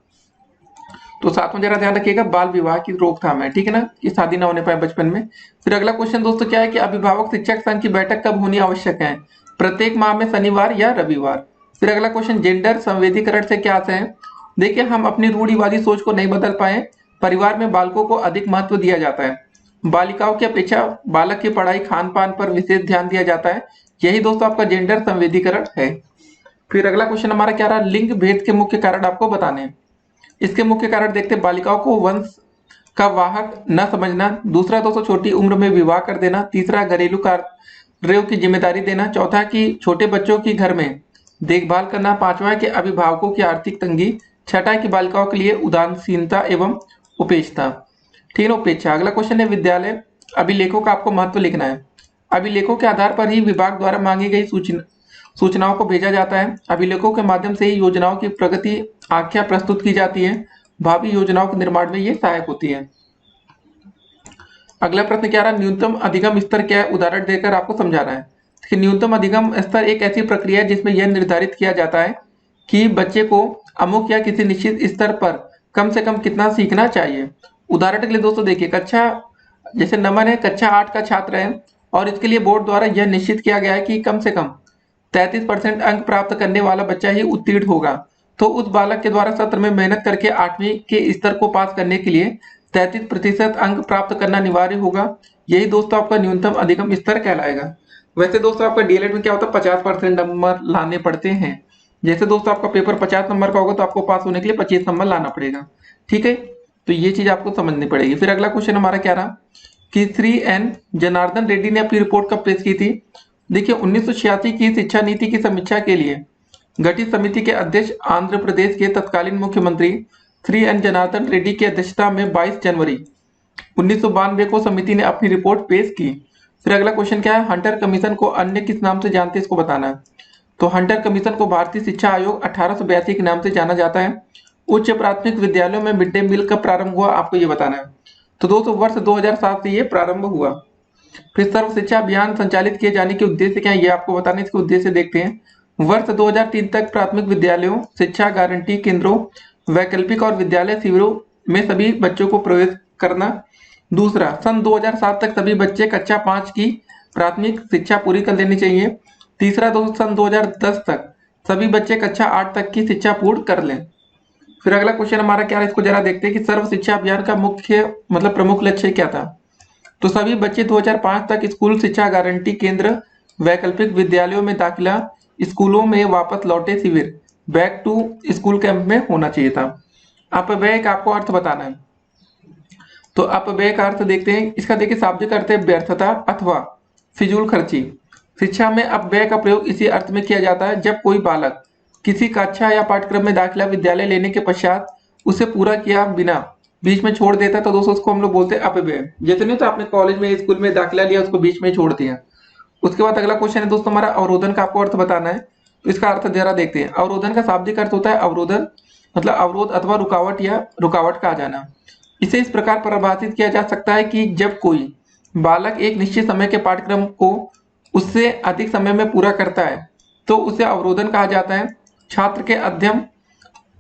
तो सातवां जरा ध्यान रखिएगा, बाल विवाह की रोकथाम है, ठीक है ना, कि शादी ना होने पाए बचपन में। फिर अगला क्वेश्चन दोस्तों क्या है कि अभिभावक शिक्षक संघ की बैठक कब होनी आवश्यक है? प्रत्येक माह में शनिवार या रविवार। फिर अगला क्वेश्चन, जेंडर संवेदीकरण से क्या आशय है? देखिए, हम अपनी रूढ़िवादी सोच को नहीं बदल पाए, परिवार में बालकों को अधिक महत्व दिया जाता है, बालिकाओं की अपेक्षा बालक की पढ़ाई, खान पान पर विशेष ध्यान दिया जाता है, यही दोस्तों आपका जेंडर संवेदीकरण है। फिर अगला क्वेश्चन हमारा क्या रहा, लिंग भेद के मुख्य कारण आपको बताने हैं। इसके मुख्य कारण देखते हैं, बालिकाओं को वंश का वाहक न समझना, दूसरा दोस्तों छोटी उम्र में विवाह कर देना, तीसरा घरेलू कार्यों की जिम्मेदारी देना, चौथा कि छोटे बच्चों की घर में देखभाल करना, पांचवा कि अभिभावकों की आर्थिक तंगी, छठा कि बालिकाओं के लिए उदासीनता एवं उपेक्षता, ठीक है, उपेक्षा। अगला क्वेश्चन है, विद्यालय अभिलेखों का आपको महत्व लिखना है। अभिलेखों के आधार पर ही विभाग द्वारा मांगी गई सूचनाओं को भेजा जाता है। अभिलेखों के माध्यम से ही योजनाओं की प्रगति आख्या प्रस्तुत की जाती है, भावी योजनाओं के निर्माण में ये सहायक होती है। अगला प्रश्न क्या रहा, न्यूनतम अधिगम स्तर क्या है, उदाहरण देकर आपको समझाना है। कि न्यूनतम अधिगम स्तर एक ऐसी प्रक्रिया है जिसमें यह निर्धारित किया जाता है कि बच्चे को अमुक या किसी निश्चित स्तर पर कम से कम कितना सीखना चाहिए। उदाहरण के लिए दोस्तों देखिए, कक्षा जैसे नमन है, कक्षा 8 का छात्र है और इसके लिए बोर्ड द्वारा यह निश्चित किया गया है कि कम से कम 33% अंक प्राप्त करने वाला बच्चा ही उत्तीर्ण होगा। तो उस बालक के द्वारा सत्र में मेहनत करके 8वीं के स्तर को पास करने के लिए 33% अंक प्राप्त करना अनिवार्य होगा। यही दोस्तों आपका न्यूनतम अधिगम स्तर कहलाएगा। वैसे दोस्तों आपका डीएलएड में क्या होता है, 50% नंबर लाने पड़ते हैं। जैसे दोस्तों आपका पेपर 50 नंबर का होगा तो आपको पास होने के लिए 25 नंबर लाना पड़ेगा, ठीक है, तो ये चीज आपको समझनी पड़ेगी। फिर अगला क्वेश्चन हमारा क्या रहा कि श्री एन जनार्दन रेड्डी ने अपनी रिपोर्ट कब पेश की थी। देखिए, 1986 की शिक्षा नीति की समीक्षा के लिए गठित समिति के अध्यक्ष आंध्र प्रदेश के तत्कालीन मुख्यमंत्री श्री एन जनार्दन रेड्डी की अध्यक्षता में 22 जनवरी 1992 को समिति ने अपनी रिपोर्ट पेश की। फिर अगला क्वेश्चन क्या है, हंटर कमीशन को अन्य किस नाम से जानते हैं, इसको बताना है। तो हंटर कमीशन को भारतीय शिक्षा आयोग 1882 के नाम से जाना जाता है। उच्च प्राथमिक विद्यालयों में मिड डे मील कब प्रारंभ हुआ, आपको ये बताना है। तो दोस्तों वर्ष 2007 से ये प्रारंभ हुआ। फिर सर्व शिक्षा अभियान संचालित किए जाने के उद्देश्य क्या है, ये आपको बताना है। इसके उद्देश्य देखते हैं। वर्ष 2003 तक प्राथमिक विद्यालयों, शिक्षा गारंटी केंद्रों, वैकल्पिक और विद्यालय शिविरों में सभी बच्चों को प्रवेश करना। दूसरा, सन 2007 तक सभी बच्चे कक्षा 5 की प्राथमिक शिक्षा पूरी कर लेनी चाहिए। तीसरा, दोस्तों सन 2010 तक सभी बच्चे कक्षा 8 तक की शिक्षा पूर्ण कर लें। फिर अगला क्वेश्चन हमारा क्या है, इसको जरा देखते हैं कि सर्व शिक्षा अभियान का मुख्य प्रमुख लक्ष्य क्या था। तो सभी बच्चे 2005 तक स्कूल शिक्षा गारंटी केंद्र, वैकल्पिक विद्यालयों में दाखिला, स्कूलों में वापस लौटे शिविर, बैक टू स्कूल कैंप में होना चाहिए था। अपव्यय का आपको अर्थ बताना है। तो अपव्यय का अर्थ देखते हैं। इसका देखिए शाब्दिक अर्थ है व्यर्थता अथवा फिजूल खर्ची। शिक्षा में अपव्यय का प्रयोग इसी अर्थ में किया जाता है जब कोई बालक किसी कक्षा या पाठ्यक्रम में दाखिला विद्यालय लेने के पश्चात उसे पूरा किया बिना बीच में छोड़ देता है, तो दोस्तों उसको हम लोग बोलते हैं अपव्यय। जैसे नहीं तो आपने कॉलेज में स्कूल में दाखिला लिया, उसको बीच में छोड़ दिया। उसके बाद अगला क्वेश्चन है दोस्तों हमारा अवरोधन का आपको अर्थ बताना है। तो इसका अर्थ जरा देखते हैं। अवरोधन का शाब्दिक अर्थ होता है अवरोधन मतलब अवरोध अथवा रुकावट या रुकावट का आ जाना। इसे इस प्रकार परिभाषित किया जा सकता है कि जब कोई बालक एक निश्चित समय के पाठ्यक्रम को उससे अधिक समय में पूरा करता है तो उसे अवरोधन कहा जाता है। छात्र के अध्ययन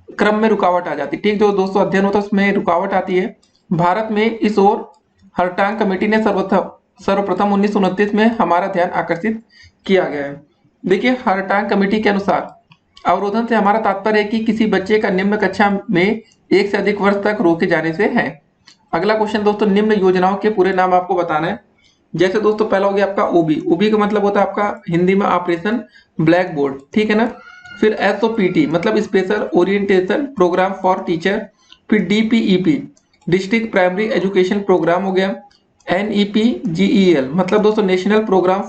क्रम में रुकावट आ जाती है। ठीक, जो दोस्तों अध्ययन होता है उसमें रुकावट आती है। भारत में इस ओर हर्टांग कमेटी ने सर्वप्रथम 1929 में हमारा ध्यान आकर्षित किया गया है। देखिए हर्टांग कमेटी के अनुसार अवरोधन से हमारा तात्पर्य है कि किसी बच्चे का निम्न कक्षा में एक से अधिक वर्ष तक रोके जाने से है। अगला क्वेश्चन दोस्तों, निम्न योजनाओं के पूरे नाम आपको बताना है। जैसे दोस्तों पहला हो गया आपका ओबी। ओबी का मतलब होता है आपका हिंदी में ऑपरेशन ब्लैक बोर्ड, ठीक है ना। फिर एसओपीटी मतलब special orientation programme for teacher. फिर DPEP district primary education programme हो गया। एनईपीजीईएल मतलब दोस्तों national programme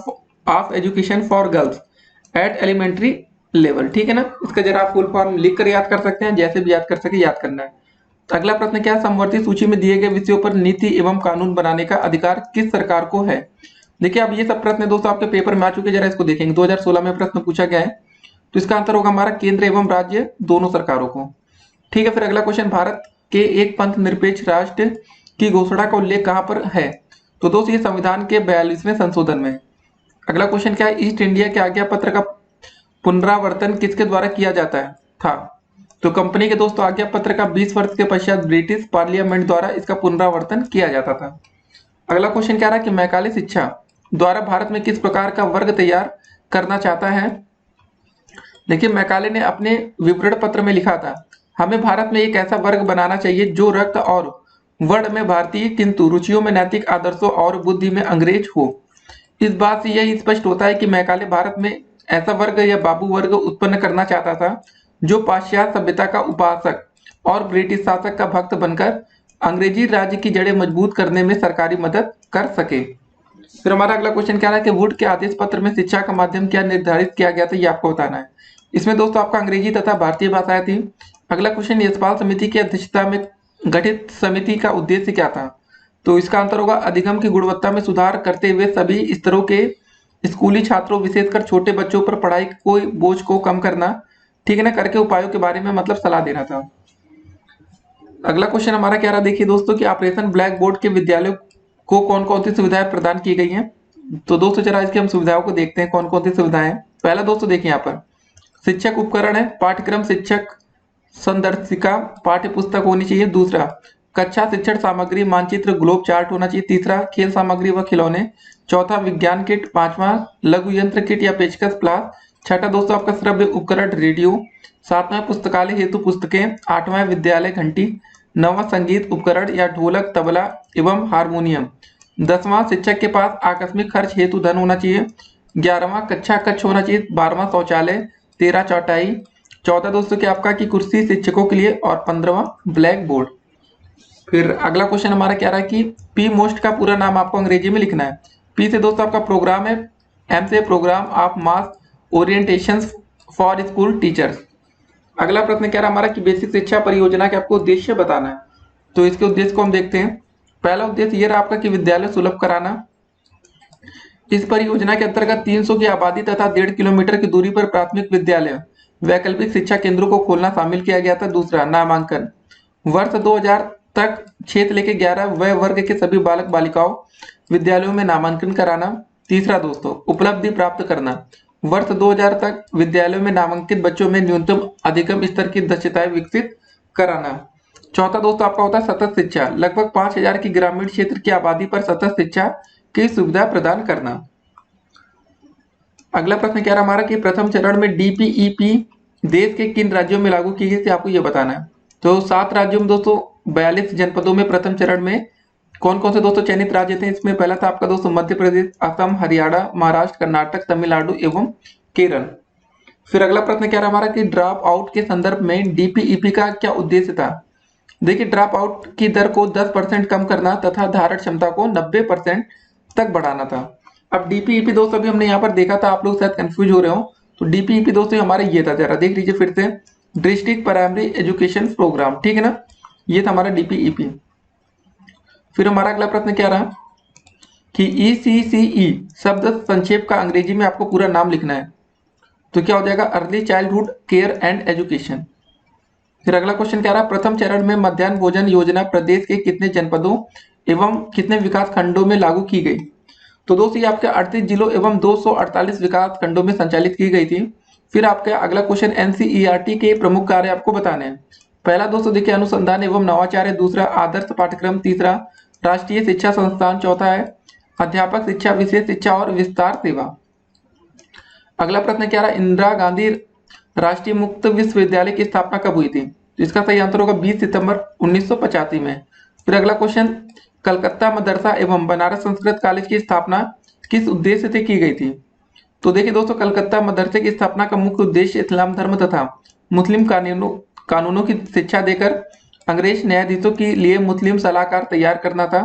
of education for girls at elementary level, ठीक है ना। इसका जरा आप फुल फॉर्म लिख कर याद कर सकते हैं, जैसे भी याद कर सके याद करना है। तो अगला प्रश्न क्या है, समवर्ती सूची में दिए गए विषयों पर नीति एवं कानून बनाने का अधिकार किस सरकार को है। देखिए अब ये सब प्रश्न दोस्तों आपके पेपर में आ चुके हैं, जरा इसको देखेंगे। 2016 में प्रश्न पूछा गया है, तो इसका आंसर होगा हमारा केंद्र एवं राज्य दोनों सरकारों को। ठीक है, फिर अगला क्वेश्चन, भारत के एक पंथ निरपेक्ष राष्ट्र की घोषणा का उल्लेख कहाँ पर है। तो दोस्तों ये संविधान के 42वें संशोधन में। अगला क्वेश्चन क्या है, ईस्ट इंडिया के आज्ञा पत्र का पुनरावर्तन किसके द्वारा किया जाता है था। तो कंपनी के दोस्तों आज्ञा पत्र का 20 वर्ष के पश्चात ब्रिटिश पार्लियामेंट द्वारा इसका पुनरावर्तन किया जाता था। अगला क्वेश्चन क्या रहा कि मैकाले शिक्षा द्वारा भारत में किस प्रकार का वर्ग तैयार करना चाहता है। देखिए मैकाले ने अपने विवरण पत्र में लिखा था, हमें भारत में एक ऐसा वर्ग बनाना चाहिए जो रक्त और वर्ण में भारतीय किंतु रुचियों में नैतिक आदर्शों और बुद्धि में अंग्रेज हो। इस बात से यह स्पष्ट होता है कि मैकाले भारत में ऐसा वर्ग या बाबू वर्ग उत्पन्न करना चाहता था जो पाश्चात्य सभ्यता का उपासक और ब्रिटिश शासक का भक्त बनकर अंग्रेजी राज्य की जड़ें मजबूत करने में सरकारी मदद कर सके। फिर हमारा अगला क्वेश्चन क्या है कि वुड के आदेश पत्र में शिक्षा का माध्यम क्या निर्धारित किया गया था, ये आपको बताना है। इसमें दोस्तों आपका अंग्रेजी तथा भारतीय भाषाएं थी। अगला क्वेश्चन, यशपाल समिति की अध्यक्षता में गठित समिति का उद्देश्य क्या था। तो इसका आंसर होगा अधिगम की गुणवत्ता में सुधार करते हुए सभी स्तरों के स्कूली छात्रों विशेषकर छोटे बच्चों पर पढ़ाई के बोझ को कम करना, ठीक है ना, करके उपायों के बारे में सलाह देना था। अगला क्वेश्चन हमारा क्या रहा, देखिए दोस्तों कि ऑपरेशन ब्लैक बोर्ड के विद्यालयों को कौन कौन सी सुविधाएं प्रदान की गई हैं। तो दोस्तों जरा इसकी हम सुविधाओं को देखते हैं कौन कौन सी सुविधाएं हैं। पहला दोस्तों देखिए यहाँ पर शिक्षक उपकरण है, पाठ्यक्रम शिक्षक संदर्शिका पाठ्य पुस्तक होनी चाहिए। दूसरा कक्षा शिक्षण सामग्री मानचित्र ग्लोब चार्ट होना चाहिए। तीसरा खेल सामग्री व खिलौने। चौथा विज्ञान किट। पांचवा लघु यंत्र किट या पेचकस प्लास। छठा दोस्तों आपका श्रव्य उपकरण रेडियो। सातवां पुस्तकालय हेतु पुस्तकें। आठवां विद्यालय घंटी। नौवां संगीत उपकरण या ढोलक तबला एवं हारमोनियम। 10वां शिक्षक के पास आकस्मिक खर्च हेतु धन होना चाहिए। 11वां कक्षा कक्ष होना चाहिए। 12वां शौचालय। 13 चौटाई। 14 दोस्तों की आपका की कुर्सी शिक्षकों के लिए और 15वां ब्लैक बोर्ड। फिर अगला क्वेश्चन हमारा क्या रहा कि पी मोस्ट का पूरा नाम आपको अंग्रेजी में लिखना है। पी से दोस्तों आपका प्रोग्राम है। एम से programme of mass orientation for school teachers. अगला प्रश्न क्या रहा हमारा कि बेसिक शिक्षा परियोजना के आपको उद्देश्य बताना है। तो इसके उद्देश्य को हम देखते हैं। पहला उद्देश्य ये रहा आपका कि विद्यालय सुलभ कराना। इस परियोजना के अंतर्गत 300 की आबादी तथा 1.5 किलोमीटर की दूरी पर प्राथमिक विद्यालय वैकल्पिक शिक्षा केंद्रों को खोलना शामिल किया गया था। दूसरा, नामांकन वर्ष 2000 तक 6 से लेकर 11 वय वर्ग के सभी बालक बालिकाओं विद्यालयों में नामांकन कराना। तीसरा दोस्तों, उपलब्धि प्राप्त करना वर्ष 2000 तक विद्यालयों में नामांकित बच्चों में न्यूनतम अधिगम स्तर की दक्षताएं विकसित कराना। चौथा दोस्तों आपका होता है सतत शिक्षा, लगभग 5000 की ग्रामीण क्षेत्र की आबादी पर सतत शिक्षा की सुविधा प्रदान करना। अगला प्रश्न क्या रहा हमारा कि प्रथम चरण में डीपीईपी देश के किन राज्यों में लागू की गई थी, आपको यह बताना है। तो 7 राज्यों में दोस्तों 42 जनपदों में प्रथम चरण में कौन कौन से दोस्तों चयनित राज्य थे। इसमें पहला था आपका दोस्तों मध्य प्रदेश, असम, हरियाणा, महाराष्ट्र, कर्नाटक, तमिलनाडु एवं केरल। फिर अगला प्रश्न क्या रहा हमारा कि ड्रॉप आउट के संदर्भ में डीपीईपी का क्या उद्देश्य था। देखिए, ड्रॉप आउट की दर को 10% कम करना तथा धारण क्षमता को 90% तक बढ़ाना था। अब डीपीईपी दोस्तों अभी हमने यहाँ पर देखा था, आप लोग शायद कंफ्यूज हो रहे हो। तो डीपीईपी दोस्तों हमारा ये था, जरा देख लीजिए फिर से, डिस्ट्रिक्ट प्राइमरी एजुकेशन प्रोग्राम, ठीक है ना, ये था हमारा डीपीईपी। फिर हमारा अगला प्रश्न क्या रहा कि ईसीसीई शब्द संक्षेप का अंग्रेजी में आपको पूरा नाम लिखना है। तो क्या हो जाएगा, early childhood care and education. फिर अगला क्वेश्चन क्या रहा, प्रथम चरण में मध्याह्न भोजन योजना प्रदेश के कितने जनपदों एवं कितने विकास खंडों में लागू की गई। तो दोस्तों ये आपके 38 जिलों एवं 248 विकास खंडों में संचालित की गई थी। फिर आपका अगला क्वेश्चन एनसीईआरटी के प्रमुख कार्य आपको बताने हैं। पहला दोस्तों देखिए अनुसंधान एवं नवाचार है, दूसरा आदर्श पाठ्यक्रम, तीसरा राष्ट्रीय शिक्षा संस्थान, चौथा है अध्यापक शिक्षा, विशेष शिक्षा और विस्तार सेवा। अगला प्रश्न क्या रहा, इंदिरा गांधी राष्ट्रीय मुक्त विश्वविद्यालय की स्थापना कब हुई थी। तो इसका सही आंसर होगा 20 सितंबर 1985 में। फिर अगला क्वेश्चन, कलकत्ता मदरसा एवं बनारस संस्कृत कॉलेज की स्थापना किस उद्देश्य से की गई थी। तो देखिए दोस्तों, कलकत्ता मदरसे की स्थापना का मुख्य उद्देश्य इस्लाम धर्म तथा मुस्लिम कानूनों की शिक्षा देकर अंग्रेज न्यायाधीशों के लिए मुस्लिम सलाहकार तैयार करना था।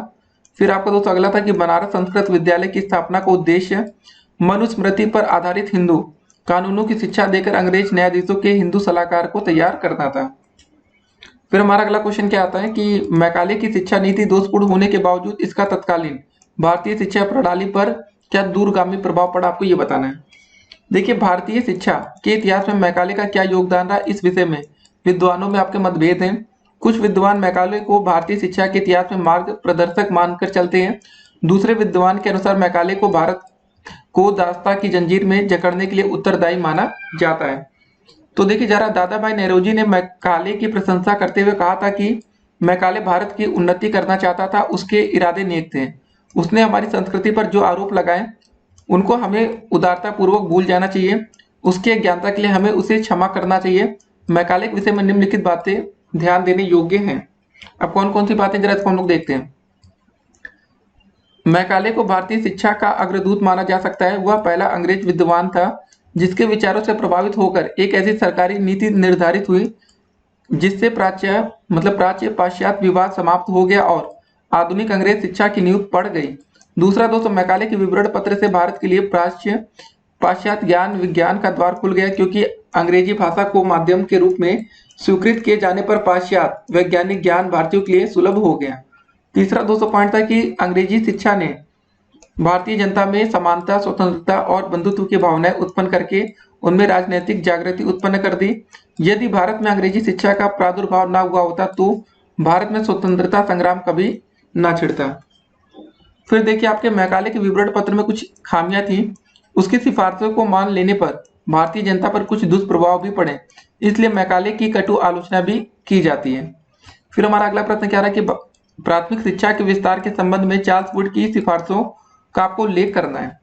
फिर आपका दोस्तों अगला था कि बनारस संस्कृत विद्यालय की स्थापना का उद्देश्य मनुस्मृति पर आधारित हिंदू कानूनों की शिक्षा देकर अंग्रेज न्यायाधीशों के हिंदू सलाहकार को तैयार करना था। फिर हमारा अगला क्वेश्चन क्या आता है कि मैकाले की शिक्षा नीति दोषपूर्ण होने के बावजूद इसका तत्कालीन भारतीय शिक्षा प्रणाली पर क्या दूरगामी प्रभाव पड़ा, आपको ये बताना है। देखिए, भारतीय शिक्षा के इतिहास में मैकाले का क्या योगदान रहा, इस विषय में विद्वानों में आपके मतभेद हैं। कुछ विद्वान मैकाले को भारतीय शिक्षा के इतिहास में मार्ग प्रदर्शक मानकर चलते हैं। दूसरे विद्वान के अनुसार मैकाले को भारत को दास्ता की जंजीर में जकड़ने के लिए उत्तरदायी माना जाता है। तो देखिए जरा, दादा भाई नेहरूजी ने मैकाले की प्रशंसा करते हुए कहा था कि मैकाले भारत की उन्नति करना चाहता था, उसके इरादे नेक थे। उसने हमारी संस्कृति पर जो आरोप लगाए उनको हमें उदारता पूर्वक भूल जाना चाहिए, उसके ज्ञानता के लिए हमें उसे क्षमा करना चाहिए। मैकाले के विषय में निम्नलिखित बातें ध्यान देने योग्य हैं। अब कौन कौन सी बातें जरा इसको हम लोग देखते हैं। मैकाले को भारतीय शिक्षा का अग्रदूत माना जा सकता है। वह पहला अंग्रेज विद्वान था जिसके विचारों से प्रभावित होकर एक ऐसी सरकारी नीति निर्धारित हुई जिससे प्राच्य पाश्चात्य विवाद समाप्त हो गया और आधुनिक अंग्रेज शिक्षा की नींव पड़ गई। दूसरा दोस्तों, मैकाले के विवरण पत्र से भारत के लिए पाश्चात्य ज्ञान विज्ञान का द्वार खुल गया, क्योंकि अंग्रेजी भाषा को माध्यम के रूप में स्वीकृत किए जाने पर पाश्चात्य वैज्ञानिक ज्ञान भारतीयों के लिए सुलभ हो गया। तीसरा दोस्तों पॉइंट था कि अंग्रेजी शिक्षा ने भारतीय जनता में समानता, स्वतंत्रता और बंधुत्व की भावनाएं उत्पन्न करके उनमें राजनीतिक जागृति उत्पन्न कर दी। यदि भारत में अंग्रेजी शिक्षा का प्रादुर्भाव न हुआ होता तो भारत में स्वतंत्रता संग्राम कभी न छिड़ता। फिर देखिए, आपके मैकाले के विवरण पत्र में कुछ खामियां थी। उसकी सिफारिशों को मान लेने पर भारतीय जनता पर कुछ दुष्प्रभाव भी पड़े, इसलिए मैकाले की कटु आलोचना भी की जाती है। फिर हमारा अगला प्रश्न क्या रहा कि प्राथमिक शिक्षा के विस्तार के संबंध में चार्ल्स वुड की सिफारिशों का आपको उल्लेख करना है।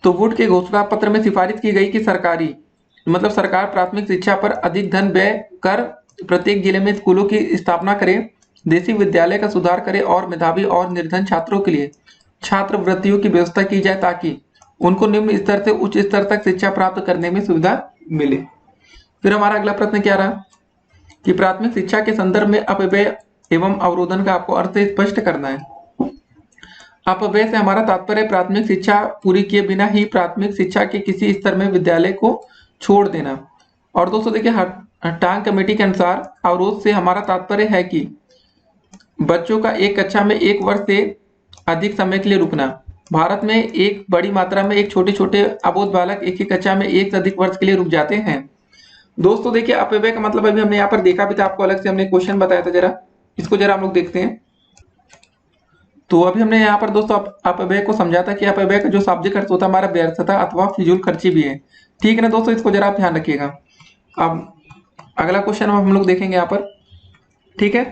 तो वुड के घोषणा पत्र में सिफारिश की गई कि सरकार प्राथमिक शिक्षा पर अधिक धन व्यय कर प्रत्येक जिले में स्कूलों की स्थापना करे, देसी विद्यालय का सुधार करे और मेधावी और निर्धन छात्रों के लिए छात्रवृत्तियों की व्यवस्था की जाए ताकि उनको निम्न स्तर से उच्च स्तर तक शिक्षा प्राप्त करने में सुविधा मिले। फिर हमारा अगला प्रश्न क्या रहा कि प्राथमिक शिक्षा के संदर्भ में अपव्यय एवं अवरोधन का आपको अर्थ स्पष्ट करना है। अपव्यय से हमारा तात्पर्य प्राथमिक शिक्षा पूरी किए बिना ही प्राथमिक शिक्षा के किसी स्तर में विद्यालय को छोड़ देना। और दोस्तों देखिए, टांग कमेटी के अनुसार अवरोध से हमारा तात्पर्य है कि बच्चों का एक कक्षा में 1 वर्ष से अधिक समय के लिए रुकना। भारत में एक बड़ी मात्रा में एक छोटे छोटे अबोध बालक एक ही कक्षा में एक से अधिक वर्ष के लिए रुक जाते हैं। दोस्तों देखिए अपव्यय का मतलब अभी हमने यहाँ पर देखा भी था, आपको अलग से हमने क्वेश्चन बताया था, जरा इसको जरा हम लोग देखते हैं। तो अभी हमने यहाँ पर दोस्तों अपव्यय को समझा था कि अपव्यय का जो शाब्दिक अर्थ होता है हमारा व्यर्थता अथवा फिजूल खर्ची भी है। ठीक है ना दोस्तों, इसको जरा आप ध्यान रखिएगा। अब अगला क्वेश्चन हम लोग देखेंगे यहाँ पर। ठीक है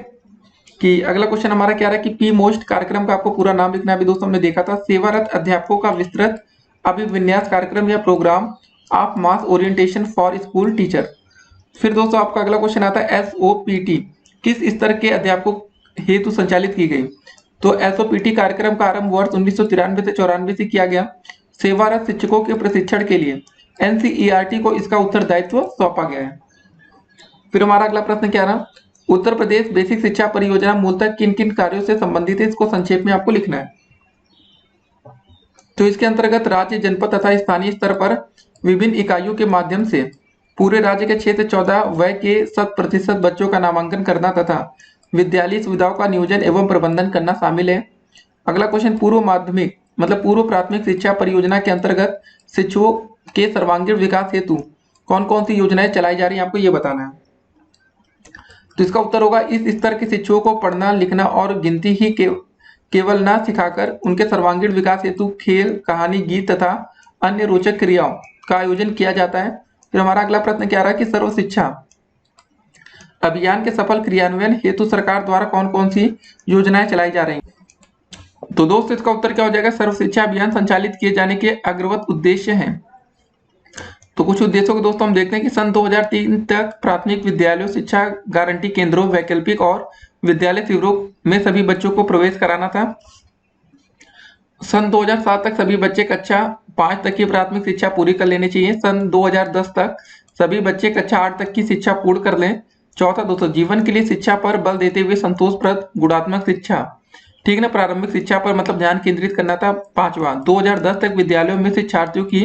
कि अगला क्वेश्चन हमारा क्या रहा है कि पी मोस्ट कार्यक्रम का आपको पूरा नाम लिखना है। अभी दोस्तों हमने देखा था सेवारत अध्यापकों का विस्तृत अभिविन्यास कार्यक्रम या programme of mass orientation for school teacher. फिर दोस्तों आपका अगला क्वेश्चन आता है SOPT किस स्तर के अध्यापकों हेतु संचालित की गई। तो SOPT कार्यक्रम का आरंभ वर्ष 1993 से 94 से किया गया। सेवारत शिक्षकों के प्रशिक्षण के लिए NCERT को इसका उत्तरदायित्व सौंपा गया है। फिर हमारा अगला प्रश्न क्या रहा, उत्तर प्रदेश बेसिक शिक्षा परियोजना मूलतः किन किन कार्यों से संबंधित है, इसको संक्षेप में आपको लिखना है। तो इसके अंतर्गत राज्य जनपद तथा स्थानीय स्तर पर विभिन्न इकाइयों के माध्यम से पूरे राज्य के 6 से 14 वय के 100% बच्चों का नामांकन करना तथा विद्यालय सुविधाओं का नियोजन एवं प्रबंधन करना शामिल है। अगला क्वेश्चन पूर्व माध्यमिक मतलब पूर्व प्राथमिक शिक्षा परियोजना के अंतर्गत शिक्षकों के सर्वांगीण विकास हेतु कौन कौन सी योजनाएं चलाई जा रही हैं, आपको ये बताना है। तो इसका उत्तर होगा इस स्तर के शिक्षकों को पढ़ना लिखना और गिनती ही केवल न सिखाकर उनके सर्वांगीण विकास हेतु खेल कहानी गीत तथा अन्य रोचक क्रियाओं का आयोजन किया जाता है। फिर हमारा अगला प्रश्न क्या रहा कि सर्व शिक्षा अभियान के सफल क्रियान्वयन हेतु सरकार द्वारा कौन कौन सी योजनाएं चलाई जा रही हैं। तो दोस्तों इसका उत्तर क्या हो जाएगा, सर्व शिक्षा अभियान संचालित किए जाने के अग्रवत उद्देश्य हैं। तो कुछ उद्देश्यों को दोस्तों हम देखते हैं कि सन 2003 तक प्राथमिक विद्यालयों शिक्षा गारंटी केंद्रों वैकल्पिक और विद्यालय शिविरों में सभी बच्चों को प्रवेश कराना था। सन 2007 तक सभी बच्चे कक्षा 5 तक की प्राथमिक शिक्षा पूरी कर लेनी चाहिए। सन 2010 तक सभी बच्चे कक्षा 8 तक की शिक्षा पूर्ण कर लें। चौथा दोस्तों जीवन के लिए शिक्षा पर बल देते हुए संतोषप्रद गुणात्मक शिक्षा, ठीक ना, प्रारंभिक शिक्षा पर मतलब ध्यान केंद्रित करना था। पांचवा 2010 तक विद्यालयों में शिक्षार्थियों की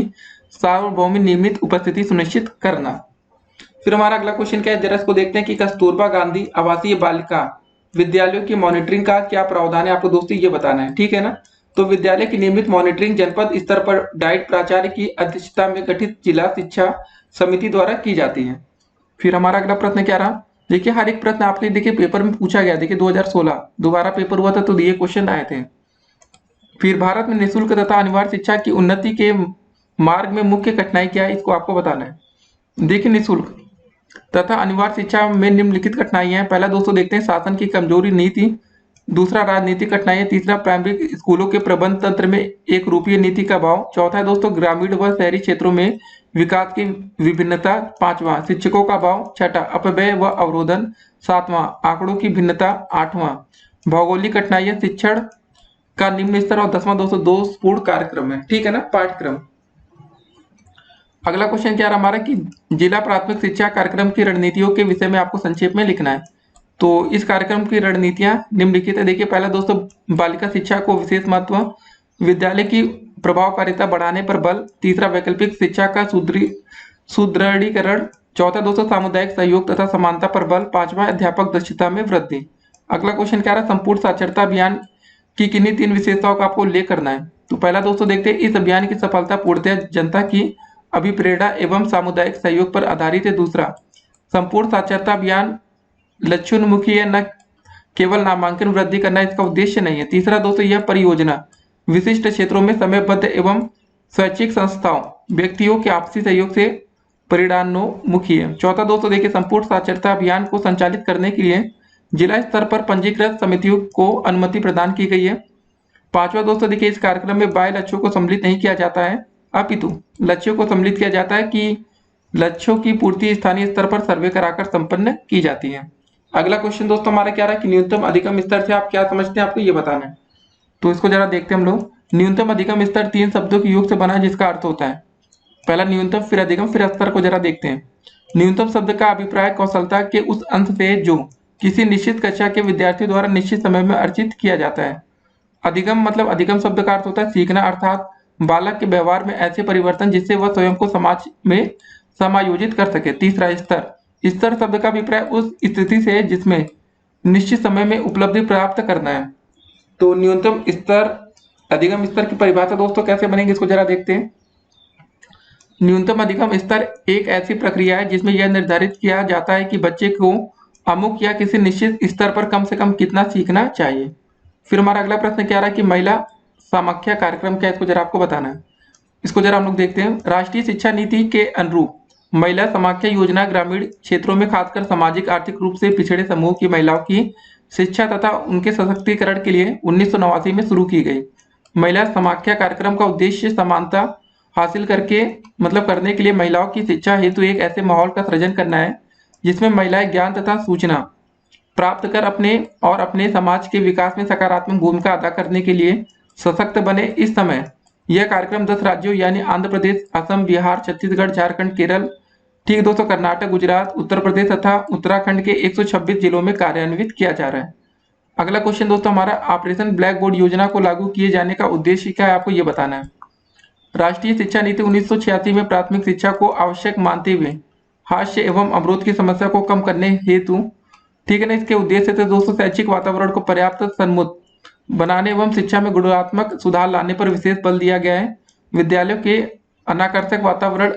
सार्वभौमिक नियमित उपस्थिति सुनिश्चित करना। फिर हमारा अगला क्वेश्चन क्या है, जरा इसको देखते हैं कि कस्तूरबा गांधी आवासीय बालिका विद्यालयों की मॉनिटरिंग का क्या प्रावधान है, आपको दोस्तों ये बताना है। ठीक है ना, तो विद्यालय की नियमित मॉनिटरिंग जनपद स्तर पर डाइट प्राचार्य की अध्यक्षता में गठित जिला शिक्षा समिति द्वारा की जाती है। फिर हमारा अगला प्रश्न क्या रहा, देखिए हर एक प्रश्न आपके देखिए पेपर में पूछा गया। देखिए 2016 दोबारा पेपर हुआ था तो ये क्वेश्चन आए थे। फिर भारत में निःशुल्क तथा अनिवार्य शिक्षा की उन्नति के मार्ग में मुख्य कठिनाई क्या है, इसको आपको बताना है। देखिए निःशुल्क तथा अनिवार्य शिक्षा में निम्नलिखित कठिनाइयां हैं। पहला दोस्तों देखते हैं शासन की कमजोरी नीति, दूसरा राजनीतिक कठिनाइयां, तीसरा प्रारंभिक स्कूलों के प्रबंध तंत्र में एक रूपीय नीति का अभाव, चौथा है दोस्तों ग्रामीण व शहरी क्षेत्रों में विकास की विभिन्नता, पांचवा शिक्षकों का अभाव, छठा अपव्यय व अवरोधन, सातवां आंकड़ों की भिन्नता, आठवां भौगोलिक कठिनाइयां शिक्षण का निम्न स्तर और 10वां दोस्तों दोषपूर्ण कार्यक्रम है। ठीक है ना, पाठ्यक्रम। अगला क्वेश्चन क्या रहा हमारा कि जिला प्राथमिक शिक्षा कार्यक्रम की रणनीतियों के विषय में आपको संक्षेप में लिखना है। तो इस कार्यक्रम की रणनीतियां निम्नलिखित है। देखिए पहला दोस्तों बालिका शिक्षा को विशेष महत्व, विद्यालय की प्रभावकारिता बढ़ाने पर बल, तीसरा वैकल्पिक शिक्षा का सुदृढ़ीकरण, चौथा दोस्तों सामुदायिक सहयोग तथा समानता पर बल, पांचवा अध्यापक दक्षता में वृद्धि। अगला क्वेश्चन क्या रहा, संपूर्ण साक्षरता अभियान की किन्हीं 3 विशेषताओं का आपको उल्लेख करना है। तो पहला दोस्तों देखते हैं इस अभियान की सफलता पूर्णतः जनता की अभिप्रेरणा एवं सामुदायिक सहयोग पर आधारित है। दूसरा संपूर्ण साक्षरता अभियान लक्ष्योन्मुखी है, न केवल नामांकन वृद्धि करना इसका उद्देश्य नहीं है। तीसरा दोस्तों यह परियोजना विशिष्ट क्षेत्रों में समयबद्ध एवं स्वैच्छिक संस्थाओं व्यक्तियों के आपसी सहयोग से परिणामोन्मुखी है। चौथा दोस्तों देखिए संपूर्ण साक्षरता अभियान को संचालित करने के लिए जिला स्तर पर पंजीकृत समितियों को अनुमति प्रदान की गई है। पांचवा दोस्तों देखिए इस कार्यक्रम में बाह्य लक्ष्यों को सम्मिलित नहीं किया जाता है, अपितु लक्ष्यों को सम्मिलित किया जाता है कि लक्ष्यों की पूर्ति स्थानीय स्तर पर सर्वे कराकर संपन्न की जाती है। अगला क्वेश्चन दोस्तों हमारा क्या रहा है कि न्यूनतम अधिकतम स्तर से आप क्या समझते हैं, आपको ये बताना है। तो इसको जरा देखते हैं हम लोग। न्यूनतम अधिकतम स्तर 3 शब्दों के योग से बना है जिसका अर्थ होता है पहला न्यूनतम, फिर अधिकतम, फिर स्तर को जरा देखते हैं। न्यूनतम शब्द का अभिप्राय कौशलता के उस अंश से जो किसी निश्चित कक्षा के विद्यार्थियों द्वारा निश्चित समय में अर्जित किया जाता है। अधिगम मतलब अधिगम शब्द का अर्थ होता है सीखना, अर्थात बालक के व्यवहार में ऐसे परिवर्तन जिससे वह स्वयं को समाज में समायोजित कर सके। तीसरा स्तर, स्तर शब्द का अभिप्राय उस स्थिति से जिसमें निश्चित समय में उपलब्धि प्राप्त करना है। तो न्यूनतम स्तर अधिगम स्तर की परिभाषा दोस्तों कैसे बनेगी इसको जरा देखते हैं। न्यूनतम अधिगम स्तर एक ऐसी प्रक्रिया है जिसमें यह निर्धारित किया जाता है कि बच्चे को अमुक या किसी निश्चित स्तर पर कम से कम कितना सीखना चाहिए। फिर हमारा अगला प्रश्न क्या रहा कि महिला समाख्या कार्यक्रम क्या है, इसको जरा आपको बताना है। इसको जरा हम लोग देखते हैं। राष्ट्रीय शिक्षा नीति के अनुरूप महिला समाख्या योजना ग्रामीण क्षेत्रों में खासकर सामाजिक आर्थिक रूप से पिछड़े समूह की महिलाओं की शिक्षा तथा उनके सशक्तिकरण के लिए 1989 में शुरू की गई। महिला समाख्या कार्यक्रम का उद्देश्य समानता हासिल करने के लिए महिलाओं की शिक्षा हेतु एक ऐसे माहौल का सृजन करना है जिसमें महिलाएं ज्ञान तथा सूचना प्राप्त कर अपने समाज के विकास में सकारात्मक भूमिका अदा करने के लिए सशक्त बने। इस समय यह कार्यक्रम 10 राज्यों यानी आंध्र प्रदेश, असम, बिहार, छत्तीसगढ़, झारखंड, केरल, ठीक दोस्तों, कर्नाटक, गुजरात, उत्तर प्रदेश तथा उत्तराखंड के 126 जिलों में कार्यान्वित किया जा रहा है। अगला क्वेश्चन दोस्तों हमारा, ऑपरेशन ब्लैक बोर्ड योजना को लागू किए जाने का उद्देश्य क्या है, आपको ये बताना है। राष्ट्रीय शिक्षा नीति 1986 में प्राथमिक शिक्षा को आवश्यक मानते हुए हास्य एवं अवरोध की समस्या को कम करने हेतु, ठीक है ना, इसके उद्देश्य से दोस्तों शैक्षिक वातावरण को पर्याप्त सन्मुख बनाने एवं शिक्षा में गुणात्मक सुधार लाने पर विशेष बल दिया गया है। विद्यालयों के अनाकर्षक वातावरण,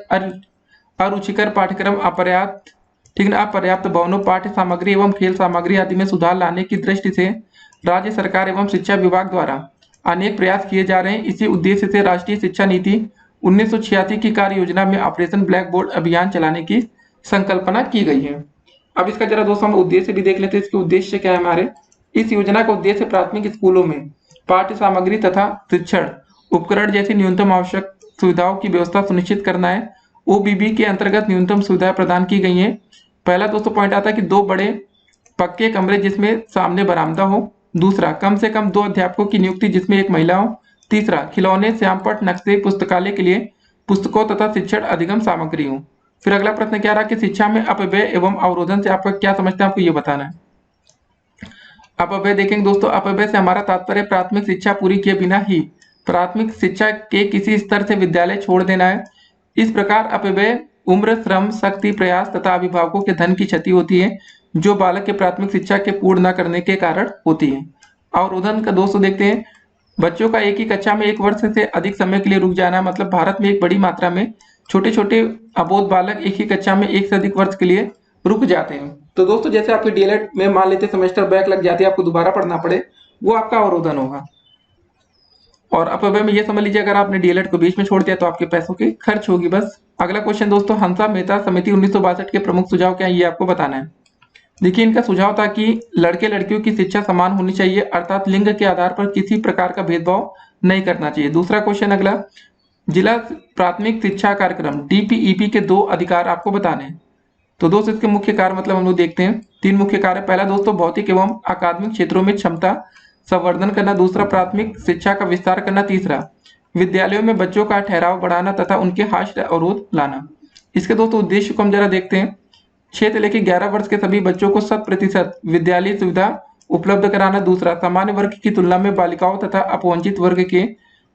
अरुचिकर पाठ्यक्रम, अपर्याप्त भवनों, पाठ्य सामग्री एवं खेल सामग्री आदि में सुधार लाने की दृष्टि से राज्य सरकार एवं शिक्षा विभाग द्वारा अनेक प्रयास किए जा रहे हैं। इसी उद्देश्य से राष्ट्रीय शिक्षा नीति 1986 की कार्य योजना में ऑपरेशन ब्लैक बोर्ड अभियान चलाने की संकल्पना की गई है। अब इसका जरा दोस्तों हम उद्देश्य भी देख लेते हैं। इसके उद्देश्य क्या है हमारे। इस योजना का उद्देश्य प्राथमिक स्कूलों में पाठ्य सामग्री तथा शिक्षण उपकरण जैसी न्यूनतम आवश्यक सुविधाओं की व्यवस्था सुनिश्चित करना है। ओबीबी के अंतर्गत न्यूनतम सुविधाएं प्रदान की गई हैं। पहला दोस्तों पॉइंट आता है कि 2 बड़े पक्के कमरे जिसमें सामने बरामदा हो। दूसरा, कम से कम 2 अध्यापकों की नियुक्ति जिसमें एक महिला हो। तीसरा, खिलौने, श्यामपट्ट, नक्शे, पुस्तकालय के लिए पुस्तकों तथा शिक्षण अधिगम सामग्री हो। फिर अगला प्रश्न क्या रहा कि शिक्षा में अपव्यय एवं अवरोधन से आपका क्या समझते हैं, आपको ये बताना है। अपव्यय देखेंगे दोस्तों, अपव्यय से हमारा तात्पर्य प्राथमिक शिक्षा पूरी किए बिना ही प्राथमिक शिक्षा के किसी स्तर से विद्यालय छोड़ देना है। इस प्रकार अपव्यय उम्र, श्रम, शक्ति, प्रयास तथा अभिभावकों के धन की क्षति होती है जो बालक के प्राथमिक शिक्षा के पूर्ण न करने के कारण होती है। अवरोधन का दोस्तों देखते हैं, बच्चों का एक ही कक्षा में 1 वर्ष से अधिक समय के लिए रुक जाना, मतलब भारत में एक बड़ी मात्रा में छोटे छोटे अबोध बालक एक ही कक्षा में 1 से अधिक वर्ष के लिए रुक जाते हैं। तो दोस्तों जैसे आपके डीएलएड में मान लेते सेमेस्टर बैक लग जाती है, आपको दोबारा पढ़ना पड़े, वो आपका अवरोधन होगा। और अपव्यय में ये समझ लीजिए अगर आपने डीएलएड को बीच में छोड़ दिया तो आपके पैसों की खर्च होगी बस। अगला क्वेश्चन दोस्तों, हंसा मेहता समिति 1962 के प्रमुख सुझाव क्या है, ये आपको बताना है। देखिए इनका सुझाव था कि लड़के लड़कियों की शिक्षा समान होनी चाहिए, अर्थात लिंग के आधार पर किसी प्रकार का भेदभाव नहीं करना चाहिए। दूसरा क्वेश्चन अगला, जिला प्राथमिक शिक्षा कार्यक्रम डीपीईपी के 2 अधिकार आपको बताने हैं। तो दोस्तों इसके मुख्य कार्य मतलब हम लोग देखते हैं, 3 मुख्य कार्य। पहला दोस्तों भौतिक एवं अकादमिक क्षेत्रों में क्षमता संवर्धन करना। दूसरा प्राथमिक शिक्षा का विस्तार करना। तीसरा विद्यालयों में बच्चों का ठहराव बढ़ाना तथा उनके हास्य अवरोध लाना। इसके दोस्तों उद्देश्य को हम जरा देखते हैं। 6 से लेकर 11 वर्ष के सभी बच्चों को 100% विद्यालय सुविधा उपलब्ध कराना। दूसरा, सामान्य वर्ग की तुलना में बालिकाओं तथा अपवंचित वर्ग के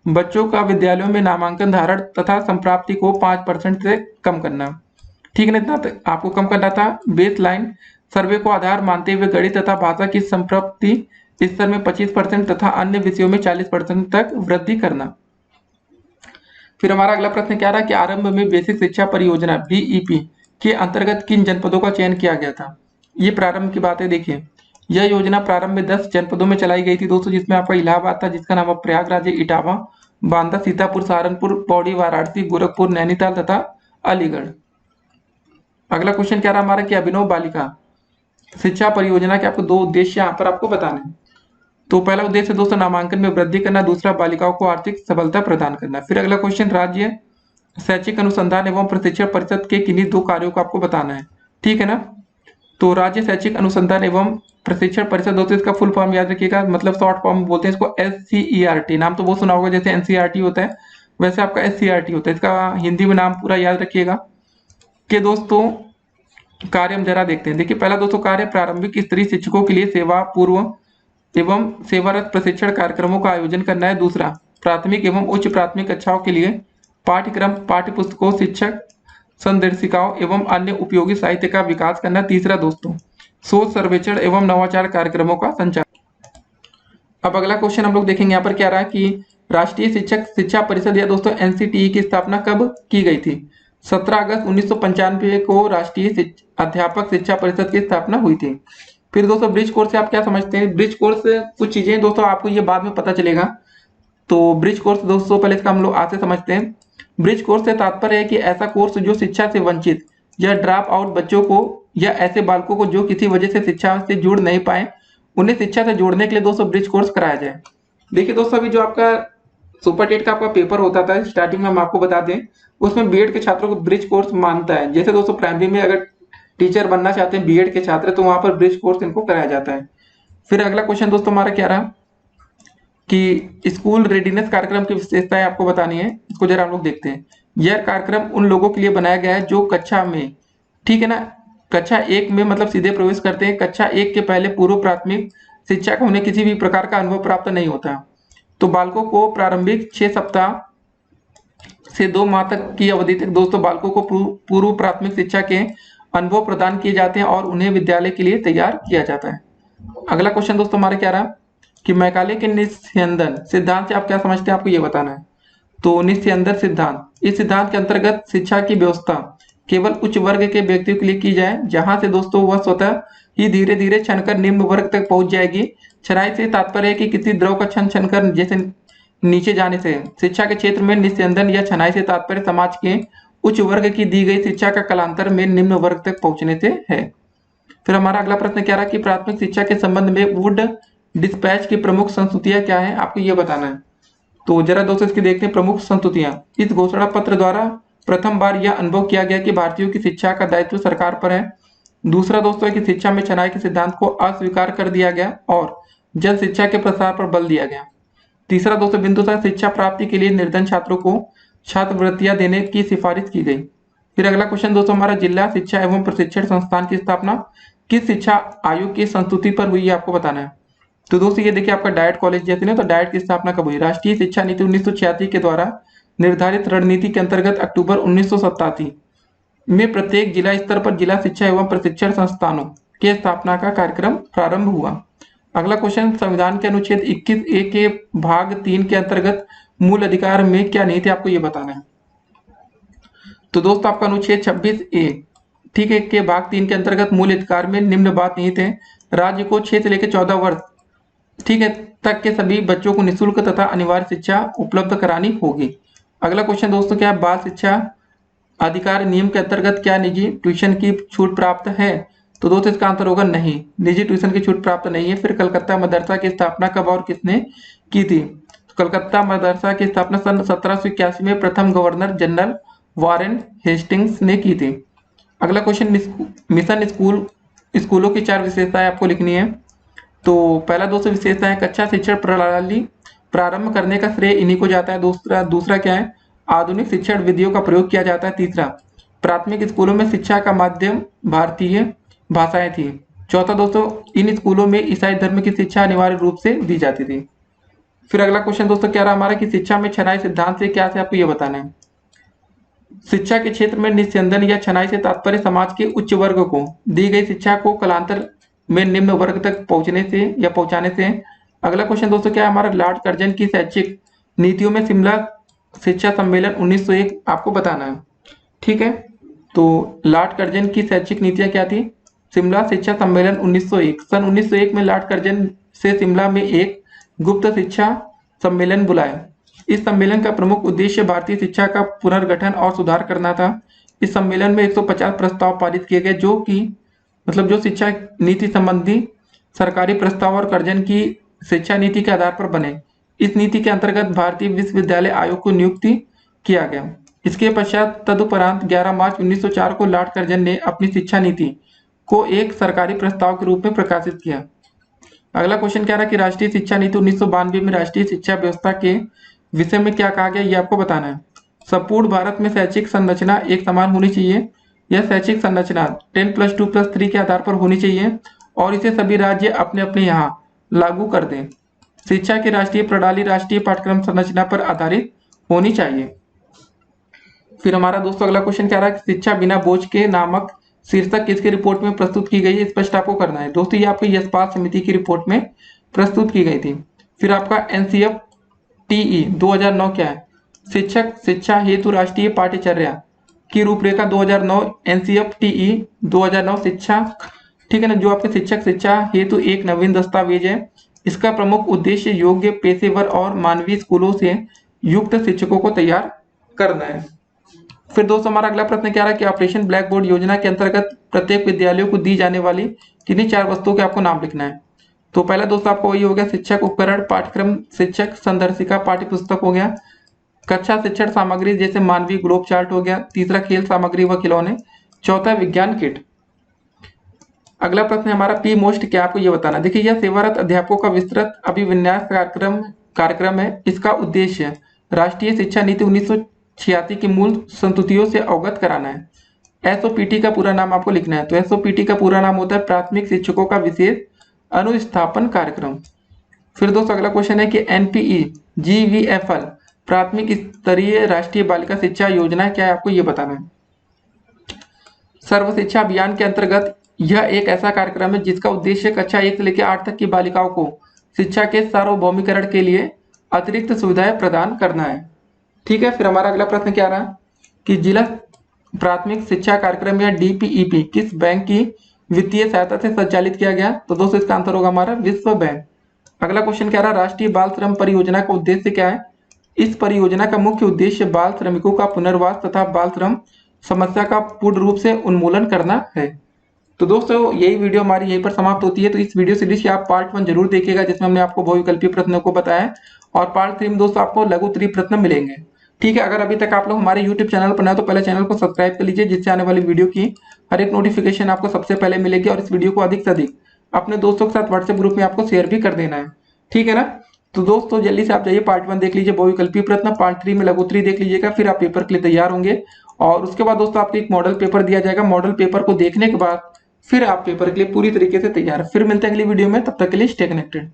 बच्चों का विद्यालयों में नामांकन धारण तथा संप्राप्ति को 5% से कम करना। ठीक है, इतना आपको कम करना था। बेस लाइन सर्वे को आधार मानते हुए गणित तथा भाषा की संप्राप्ति स्तर में 25% तथा अन्य विषयों में 40% तक वृद्धि करना। फिर हमारा अगला प्रश्न क्या रहा कि आरंभ में बेसिक शिक्षा परियोजना बीईपी के अंतर्गत किन जनपदों का चयन किया गया था। ये प्रारंभ की बात है। देखिए यह योजना प्रारंभ में 10 जनपदों में चलाई गई थी दोस्तों, जिसमें आपका इलाहाबाद था जिसका नाम प्रयागराज, इटावा, बांदा, सीतापुर, सहारनपुर, पौड़ी, वाराणसी, गोरखपुर, नैनीताल तथा अलीगढ़। अगला क्वेश्चन क्या रहा हमारा कि अभिनव बालिका शिक्षा परियोजना के आपको 2 उद्देश्य यहाँ पर आपको बताने हैं। तो पहला उद्देश्य दोस्तों नामांकन में वृद्धि करना, दूसरा बालिकाओं को आर्थिक सबलता प्रदान करना। फिर अगला क्वेश्चन, राज्य शैक्षिक अनुसंधान एवं प्रशिक्षण परिषद के किन्हीं 2 कार्यों को आपको बताना है। ठीक है ना, तो राज्य शैक्षिक अनुसंधान एवं प्रशिक्षण परिषद दोस्तों इसका फुल फॉर्म याद रखिएगा, मतलब शॉर्ट फॉर्म बोलते हैं इसको SCERT। नाम तो बहुत सुना होगा, जैसे NCERT होता है वैसे आपका SCERT होता है। इसका हिंदी में नाम पूरा याद रखिएगा। कि दोस्तों कार्य हम जरा देखते हैं। देखिए पहला दोस्तों कार्य, प्रारंभिक स्तरीय शिक्षकों के लिए सेवा पूर्व एवं सेवारत प्रशिक्षण कार्यक्रमों का आयोजन करना है। दूसरा, प्राथमिक एवं उच्च प्राथमिक कक्षाओं के लिए पाठ्यक्रम, पाठ्य पुस्तकों, शिक्षक संदर्शिकाओं एवं अन्य उपयोगी साहित्य का विकास करना। तीसरा दोस्तों, शोध सर्वेक्षण एवं नवाचार कार्यक्रमों का संचालन। अब अगला क्वेश्चन हम लोग देखेंगे यहाँ पर क्या रहा कि राष्ट्रीय शिक्षक शिक्षा परिषद या दोस्तों एनसीटीई की स्थापना कब की गई थी? 17 अगस्त 1995 को राष्ट्रीय अध्यापक शिक्षा परिषद की स्थापना हुई थी। फिर दोस्तों ब्रिज कोर्स से आप क्या समझते हैं? ब्रिज कोर्स कुछ चीजें दोस्तों आपको ये बाद में पता चलेगा। तो ब्रिज कोर्स दोस्तों पहले इसका हम लोग आज से समझते हैं। ब्रिज कोर्स से तात्पर्य है कि ऐसा कोर्स जो शिक्षा से वंचित या ड्रॉप आउट बच्चों को या ऐसे बालकों को जो किसी वजह से शिक्षा से जुड़ नहीं पाए, उन्हें शिक्षा से जोड़ने के लिए दोस्तों ब्रिज कोर्स कराया जाए। देखिए दोस्तों, अभी जो आपका सुपर टेट का आपका पेपर होता था, स्टार्टिंग में हम आपको बता दें, उसमें बीएड के छात्रों को ब्रिज कोर्स मानता है। जैसे दोस्तों प्राइमरी में अगर टीचर बनना चाहते हैं बीएड के छात्र, तो वहां पर ब्रिज कोर्स इनको कराया जाता है। फिर अगला क्वेश्चन दोस्तों हमारा क्या रहा कि स्कूल रेडीनेस कार्यक्रम की विशेषताएं आपको बतानी है। इसको जरा हम लोग देखते हैं। यह कार्यक्रम उन लोगों के लिए बनाया गया है जो कक्षा में, ठीक है ना, कक्षा 1 में मतलब सीधे प्रवेश करते हैं। कक्षा 1 के पहले पूर्व प्राथमिक शिक्षा का उन्हें किसी भी प्रकार का अनुभव प्राप्त नहीं होता। तो बालकों को प्रारंभिक 6 सप्ताह से 2 माह तक की अवधि तक दोस्तों बालकों को पूर्व प्राथमिक शिक्षा के अनुभव प्रदान किए जाते हैं और उन्हें विद्यालय के लिए तैयार किया जाता है। अगला क्वेश्चन दोस्तों हमारा क्या रहा कि मैकाले के निस्यंदन सिद्धांत से आप क्या समझते हैं, आपको ये बताना है। तो निस्यंदन सिद्धांत, इस सिद्धांत के अंतर्गत शिक्षा की व्यवस्था केवल उच्च वर्ग के व्यक्तियों के लिए की जाए, जहां से दोस्तों वह स्वतः ही धीरे धीरे छनकर निम्न वर्ग तक पहुंच जाएगी। छनाई से तात्पर्य है कि किसी द्रव का छन छनकर जैसे नीचे जाने से। शिक्षा के क्षेत्र में निस्यंदन या छनाई से तात्पर्य समाज के उच्च वर्ग की दी गई शिक्षा का कालांतर में निम्न वर्ग तक पहुंचने से है। फिर हमारा अगला प्रश्न क्या रहा कि प्राथमिक शिक्षा के संबंध में वुड डिस्पैच की प्रमुख संस्तुतियां क्या है, आपको ये बताना है। तो जरा दोस्तों इसकी देखते हैं प्रमुख संस्तुतियां। इस घोषणा पत्र द्वारा प्रथम बार यह अनुभव किया गया कि भारतीयों की शिक्षा का दायित्व सरकार पर है। दूसरा दोस्तों है कि शिक्षा में छनाई के सिद्धांत को अस्वीकार कर दिया गया और जन शिक्षा के प्रसार पर बल दिया गया। तीसरा दोस्तों बिंदु था शिक्षा प्राप्ति के लिए निर्धन छात्रों को छात्रवृत्तियां देने की सिफारिश की गई। फिर अगला क्वेश्चन दोस्तों हमारा जिला शिक्षा एवं प्रशिक्षण संस्थान की स्थापना किस शिक्षा आयोग की संस्तुति पर हुई, आपको बताना है। तो दोस्तों ये देखिए आपका डाइट कॉलेज जैसे ना, तो डाइट की स्थापना कब हुई? राष्ट्रीय शिक्षा नीति 1986 के द्वारा निर्धारित रणनीति के अंतर्गत अक्टूबर 1987 में प्रत्येक जिला स्तर पर जिला शिक्षा एवं प्रशिक्षण संस्थानों के स्थापना का कार्यक्रम प्रारंभ हुआ। अगला क्वेश्चन, संविधान के अनुच्छेद 21A के भाग 3 के अंतर्गत मूल अधिकार में क्या निहित है, आपको ये बताना है। तो दोस्तों आपका अनुच्छेद 26A ठीक है के भाग 3 के अंतर्गत मूल अधिकार में निम्न बात निहित है। राज्य को 6 से लेकर 14 वर्ष ठीक है तक के सभी बच्चों को निःशुल्क तथा अनिवार्य शिक्षा उपलब्ध करानी होगी। अगला क्वेश्चन दोस्तों क्या, बाल शिक्षा अधिकार नियम के अंतर्गत क्या निजी ट्यूशन की छूट प्राप्त है? तो दोस्तों इसका आंसर होगा नहीं, निजी ट्यूशन की छूट प्राप्त नहीं है। फिर कलकत्ता मदरसा की स्थापना कब और किसने की थी? तो कलकत्ता मदरसा की स्थापना सन 1781 में प्रथम गवर्नर जनरल वारेन हेस्टिंग्स ने की थी। अगला क्वेश्चन, मिशन स्कूलों की 4 विशेषताएं आपको लिखनी है। तो पहला दोस्तों विशेषता है कक्षा शिक्षण प्रणाली प्रारंभ करने का श्रेय इन्हीं को जाता है। दूसरा क्या है, आधुनिक शिक्षण विधियों का प्रयोग किया जाता है। तीसरा, प्राथमिक स्कूलों में शिक्षा का माध्यम भारतीय भाषाएं थी। चौथा दोस्तों, इन स्कूलों में ईसाई धर्म की शिक्षा अनिवार्य रूप से दी जाती थी। फिर अगला क्वेश्चन दोस्तों क्या रहा हमारा कि शिक्षा में छनाई सिद्धांत से क्या से आपको ये बताना है। शिक्षा के क्षेत्र में निस्यंदन या छनाई से तात्पर्य समाज के उच्च वर्ग को दी गई शिक्षा को कालांतर में निम्न वर्ग तक पहुंचने से या पहुंचाने से। अगला क्वेश्चन दोस्तों क्या है हमारा, लॉर्ड कर्जन की शैक्षिक नीतियों में शिमला शिक्षा सम्मेलन 1901 आपको बताना है। ठीक है, तो लॉर्ड कर्जन की शैक्षिक नीतियां क्या थी? शिमला शिक्षा सम्मेलन 1901। सन 1901 में लॉर्ड कर्जन से शिमला में एक गुप्त शिक्षा सम्मेलन बुलाया। इस सम्मेलन का प्रमुख उद्देश्य भारतीय शिक्षा का पुनर्गठन और सुधार करना था। इस सम्मेलन में 150 प्रस्ताव पारित किए गए जो कि मतलब जो शिक्षा नीति संबंधी सरकारी प्रस्ताव और कर्जन की शिक्षा नीति के आधार पर बने। इस नीति के अंतर्गत भारतीय विश्वविद्यालय आयोग को नियुक्ति किया गया। इसके पश्चात तदुपरांत 11 मार्च 1904 को लॉर्ड कर्जन ने अपनी शिक्षा नीति को एक सरकारी प्रस्ताव के रूप में प्रकाशित किया। अगला क्वेश्चन क्या रहा कि राष्ट्रीय शिक्षा नीति 1992 में राष्ट्रीय शिक्षा व्यवस्था के विषय में क्या कहा गया, ये आपको बताना है। संपूर्ण भारत में शैक्षिक संरचना एक समान होनी चाहिए। यह शैक्षिक संरचना 10+2+3 के आधार पर होनी चाहिए और इसे सभी राज्य अपने अपने यहाँ लागू कर दें। शिक्षा की राष्ट्रीय प्रणाली राष्ट्रीय पाठ्यक्रम संरचना पर आधारित होनी चाहिए। फिर हमारा दोस्तों अगला क्वेश्चन क्या रहा है, शिक्षा बिना बोझ के नामक शीर्षक किसकी रिपोर्ट में प्रस्तुत की गई है, स्पष्ट आपको करना है। दोस्तों ये आपकी यशपाल समिति की रिपोर्ट में प्रस्तुत की गई थी। फिर आपका एनसीएफ टीई 2009 क्या है? शिक्षक शिक्षा हेतु राष्ट्रीय पाठ्यचर्या की रूपरेखा 2009 एनसीएफ टीई 2009 शिक्षा, ठीक है ना, जो आपके शिक्षक शिक्षा हेतु एक नवीन दस्तावेज है। इसका प्रमुख उद्देश्य योग्य पेशेवर और मानवीय स्कूलों से युक्त शिक्षकों को तैयार करना है। फिर दोस्तों हमारा अगला प्रश्न क्या रहा है कि ऑपरेशन ब्लैक बोर्ड योजना के अंतर्गत प्रत्येक विद्यालयों को दी जाने वाली किन्हीं 4 वस्तुओं के आपको नाम लिखना है। तो पहला दोस्तों आपको वही हो गया शिक्षक उपकरण, पाठ्यक्रम शिक्षक संदर्शिका पाठ्य पुस्तक हो गया, कक्षा शिक्षण सामग्री जैसे मानवीय ग्लोब चार्ट हो गया, तीसरा खेल सामग्री व खिलौने, चौथा विज्ञान किट। अगला प्रश्न हमारा पी मोस्ट क्या, आपको ये बताना। देखिए यह सेवारत अध्यापकों का विस्तृत अभिविन्यास कार्यक्रम है। इसका उद्देश्य राष्ट्रीय शिक्षा नीति 1986 की मूल संस्तुतियों से अवगत कराना है। एसओपीटी का पूरा नाम आपको लिखना है। तो एसओपीटी का पूरा नाम होता है प्राथमिक शिक्षकों का विशेष अनुस्थापन कार्यक्रम। फिर दोस्तों अगला क्वेश्चन है कि एनपीई जीवीएफएल प्राथमिक स्तरीय राष्ट्रीय बालिका शिक्षा योजना क्या है, आपको ये बताना है। सर्व शिक्षा अभियान के अंतर्गत यह एक ऐसा कार्यक्रम है जिसका उद्देश्य कक्षा 1 से लेकर 8 तक की बालिकाओं को शिक्षा के सार्वभौमिकरण के लिए अतिरिक्त सुविधाएं प्रदान करना है। ठीक है, फिर हमारा अगला प्रश्न क्या रहा कि जिला प्राथमिक शिक्षा कार्यक्रम या डीपीईपी किस बैंक की वित्तीय सहायता से संचालित किया गया? तो दोस्तों इसका आंसर होगा हमारा विश्व बैंक। अगला क्वेश्चन क्या रहा, राष्ट्रीय बाल श्रम परियोजना का उद्देश्य क्या है? इस परियोजना का मुख्य उद्देश्य बाल श्रमिकों का पुनर्वास तथा बाल श्रम समस्या का पूर्ण रूप से उन्मूलन करना है। तो दोस्तों यही वीडियो हमारी यहीं पर समाप्त होती है। तो इस वीडियो सीरीज के आप पार्ट 1 जरूर देखिएगा जिसमें हमने आपको बहुविकल्पीय प्रश्नों को बताया, और पार्ट 3 में दोस्तों आपको लघु उत्तरीय प्रश्न मिलेंगे। ठीक है, अगर अभी तक आप लोग हमारे YouTube चैनल पर नए हो तो पहले चैनल को सब्सक्राइब कर लीजिए, जिससे आने वाली वीडियो की हर एक नोटिफिकेशन आपको सबसे पहले मिलेगी, और इस वीडियो को अधिक से अधिक अपने दोस्तों के साथ व्हाट्सएप ग्रुप में आपको शेयर भी कर देना है। ठीक है ना, तो दोस्तों जल्दी से आप जाइए पार्ट 1 देख लीजिए बहुविकल्पीय प्रश्न, पार्ट 3 में लघु उत्तरीय देख लीजिएगा, फिर आप पेपर के लिए तैयार होंगे। और उसके बाद दोस्तों आपको एक मॉडल पेपर दिया जाएगा, मॉडल पेपर को देखने के बाद फिर आप पेपर के लिए पूरी तरीके से तैयार। फिर मिलते हैं अगली वीडियो में, तब तक के लिए स्टे कनेक्टेड।